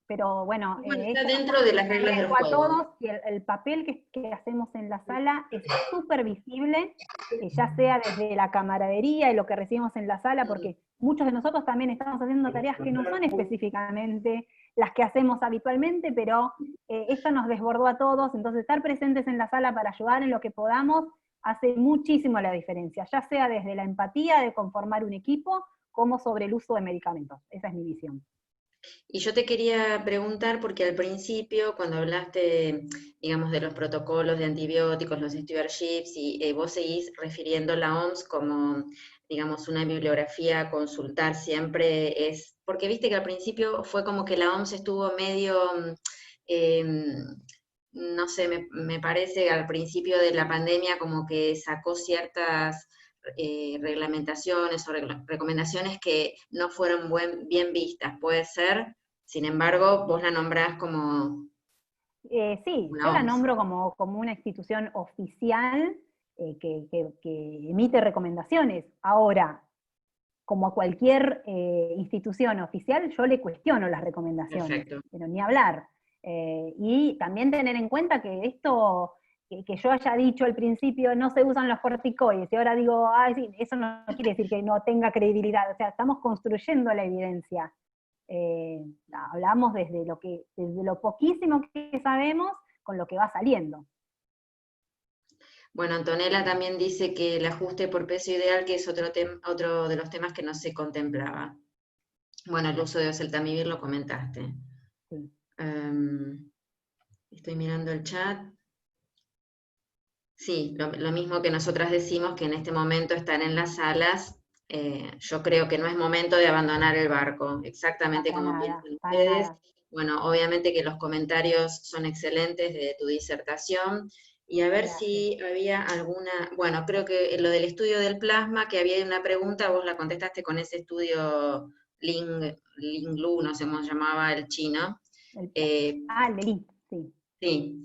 pero bueno, y bueno, está esto nos dentro pone de las en reglas del riesgo a juego. todos y el papel que hacemos en la sala es súper visible, ya sea desde la camaradería y lo que recibimos en la sala, porque muchos de nosotros también estamos haciendo tareas que no son específicamente las que hacemos habitualmente, pero esto nos desbordó a todos, entonces estar presentes en la sala para ayudar en lo que podamos hace muchísimo la diferencia, ya sea desde la empatía de conformar un equipo, como sobre el uso de medicamentos. Esa es mi visión. Y yo te quería preguntar, porque al principio, cuando hablaste, digamos, de los protocolos de antibióticos, los stewardships, y vos seguís refiriendo la OMS como, digamos, una bibliografía a consultar siempre, es, porque viste que al principio fue como que la OMS estuvo medio, em, no sé, me parece al principio de la pandemia como que sacó ciertas reglamentaciones o recomendaciones que no fueron bien vistas, puede ser. Sin embargo, vos la nombrás como Sí, yo una la OMS. nombro como una institución oficial que emite recomendaciones. Ahora, como a cualquier institución oficial, yo le cuestiono las recomendaciones, Perfecto. pero ni hablar. Y también tener en cuenta que esto, que yo haya dicho al principio no se usan los corticoides, y ahora digo, ay, sí, eso no quiere decir que no tenga credibilidad, o sea, estamos construyendo la evidencia. Hablamos desde lo poquísimo que sabemos con lo que va saliendo. Bueno, Antonella también dice que el ajuste por peso ideal, que es otro de los temas que no se contemplaba. Bueno, el uso de oseltamivir lo comentaste. Sí. Estoy mirando el chat. Sí, lo mismo que nosotras decimos, que en este momento están en las salas, yo creo que no es momento de abandonar el barco, exactamente Para como nada, piensan para ustedes. nada. Bueno, obviamente que los comentarios son excelentes de tu disertación, y a ver Gracias. si había alguna, bueno, creo que lo del estudio del plasma, que había una pregunta, vos la contestaste con ese estudio Ling Lu, no sé cómo se llamaba el chino. El, Eh, el delito, sí. Sí,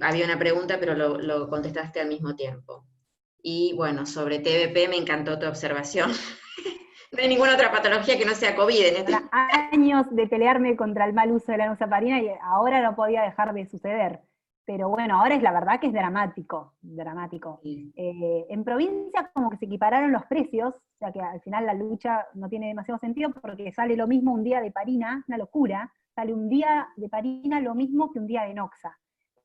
había una pregunta, pero lo contestaste al mismo tiempo. Y bueno, sobre TBP me encantó tu observación. No hay ninguna otra patología que no sea COVID en este. Para años de pelearme contra el mal uso de la nosaparina y ahora no podía dejar de suceder. Pero bueno, ahora es la verdad que es dramático, dramático. Sí, En provincia como que se equipararon los precios, o sea que al final la lucha no tiene demasiado sentido porque sale lo mismo un día de parina, una locura, sale un día de parina lo mismo que un día de noxa.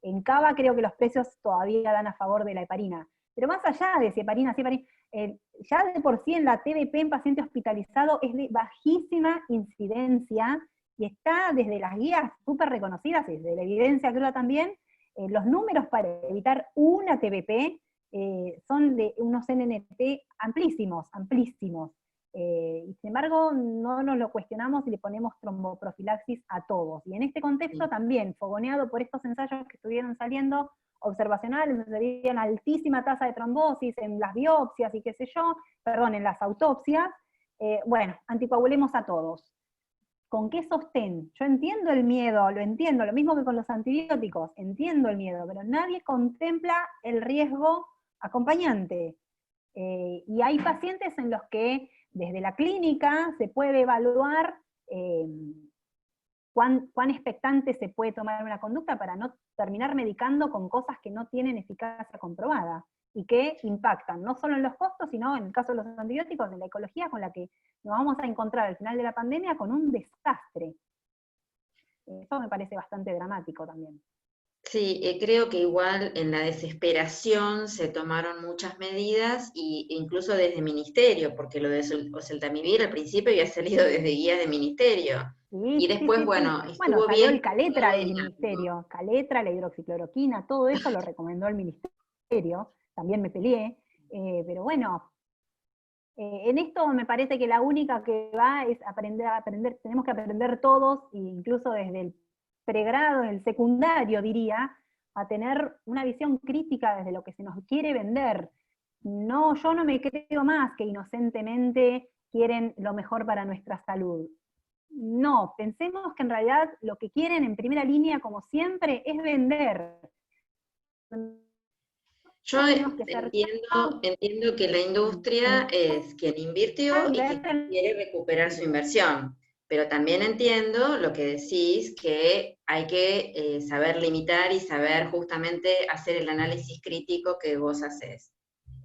En Cava creo que los precios todavía dan a favor de la heparina. Pero más allá de si heparina, si heparina, ya de por sí en la TBP en paciente hospitalizado es de bajísima incidencia y está desde las guías súper reconocidas, y desde la evidencia cruda también, los números para evitar una TBP son de unos NNT amplísimos, amplísimos. Y sin embargo, no nos lo cuestionamos y le ponemos tromboprofilaxis a todos. Y en este contexto sí. también, fogoneado por estos ensayos que estuvieron saliendo, observacionales, se veía una altísima tasa de trombosis en las biopsias y qué sé yo, perdón, en las autopsias. Bueno, anticoagulemos a todos. ¿Con qué sostén? Yo entiendo el miedo, lo entiendo, lo mismo que con los antibióticos, entiendo el miedo, pero nadie contempla el riesgo acompañante. Y hay pacientes en los que desde la clínica se puede evaluar cuán expectante se puede tomar una conducta para no terminar medicando con cosas que no tienen eficacia comprobada y que impactan no solo en los costos, sino en el caso de los antibióticos, en la ecología con la que nos vamos a encontrar al final de la pandemia con un desastre. Eso me parece bastante dramático también. Sí, creo que igual en la desesperación se tomaron muchas medidas, y incluso desde ministerio, porque lo de oseltamivir al principio había salido desde guías de ministerio. Y Sí, sí, después, sí, sí. bueno, Bueno, estuvo salió bien el Caletra del dinámico. ministerio, Caletra, la hidroxicloroquina, todo eso lo recomendó el ministerio, también me peleé, pero bueno, en esto me parece que la única que va es aprender, tenemos que aprender todos, e incluso desde el pregrado, el secundario diría, a tener una visión crítica desde lo que se nos quiere vender. No, yo no me creo más que inocentemente quieren lo mejor para nuestra salud. No, pensemos que en realidad lo que quieren en primera línea, como siempre, es vender. Yo Tenemos que ser entiendo que la industria es quien invirtió y y ver quien quiere recuperar su inversión, pero también entiendo lo que decís, que hay que saber limitar y saber justamente hacer el análisis crítico que vos haces.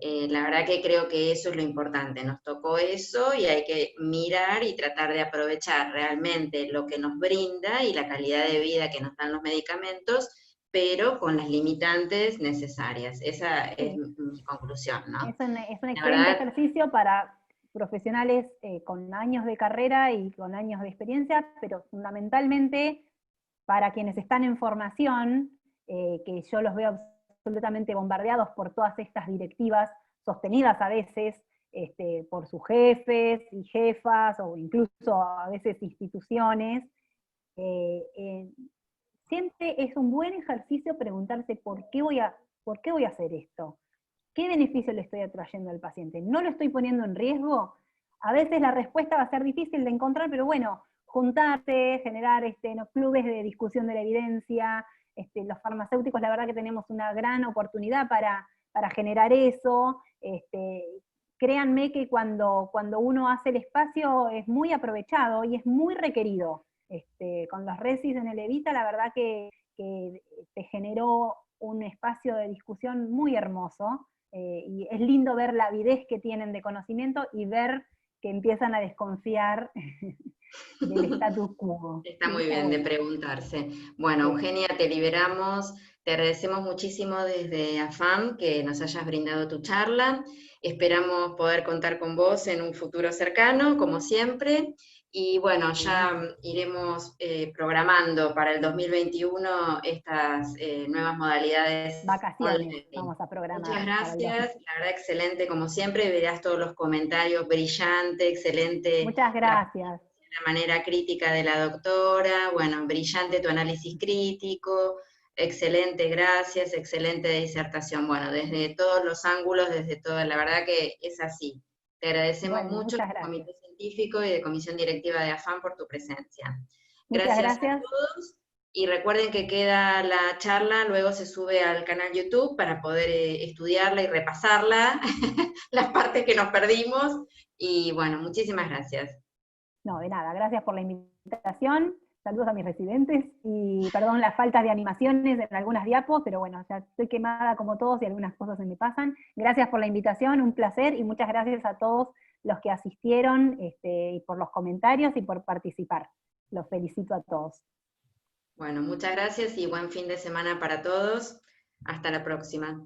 La verdad que creo que eso es lo importante, nos tocó eso y hay que mirar y tratar de aprovechar realmente lo que nos brinda y la calidad de vida que nos dan los medicamentos, pero con las limitantes necesarias. Esa es sí, mi conclusión, ¿no? es un La excelente verdad, ejercicio para profesionales con años de carrera y con años de experiencia, pero fundamentalmente para quienes están en formación, que yo los veo absolutamente bombardeados por todas estas directivas, sostenidas a veces por sus jefes y jefas, o incluso a veces instituciones, siempre es un buen ejercicio preguntarse ¿por qué voy a hacer esto? ¿Qué beneficio le estoy atrayendo al paciente? ¿No lo estoy poniendo en riesgo? A veces la respuesta va a ser difícil de encontrar, pero bueno, juntarse, generar clubes de discusión de la evidencia, los farmacéuticos la verdad que tenemos una gran oportunidad para generar eso. Créanme que cuando uno hace el espacio es muy aprovechado y es muy requerido. Con los resis en el Evita, la verdad que te generó un espacio de discusión muy hermoso, y es lindo ver la avidez que tienen de conocimiento y ver que empiezan a desconfiar del status quo. Está Sí, muy está bien de bueno. preguntarse. Bueno, Sí. Eugenia, te liberamos. Te agradecemos muchísimo desde AFAM que nos hayas brindado tu charla. Esperamos poder contar con vos en un futuro cercano, como siempre. Y bueno, ya iremos programando para el 2021 estas nuevas modalidades Vacaciones online. vamos a Muchas programar para el 2000. gracias, la verdad excelente como siempre, verás todos los comentarios, brillante, excelente Muchas la gracias. manera crítica de la doctora, bueno, brillante tu análisis crítico, excelente, gracias, excelente disertación, bueno, desde todos los ángulos, desde todo, la verdad que es así. Te agradecemos Bueno, mucho muchas del gracias. Comité Científico y de Comisión Directiva de AFAM por tu presencia. Muchas Gracias a gracias. todos y recuerden que queda la charla, luego se sube al canal YouTube para poder estudiarla y repasarla, las partes que nos perdimos, y bueno, muchísimas gracias. No, de nada, gracias por la invitación, saludos a mis residentes, y perdón las faltas de animaciones en algunas diapos, pero bueno, ya estoy quemada como todos y algunas cosas se me pasan. Gracias por la invitación, un placer, y muchas gracias a todos los que asistieron, y por los comentarios y por participar. Los felicito a todos. Bueno, muchas gracias y buen fin de semana para todos. Hasta la próxima.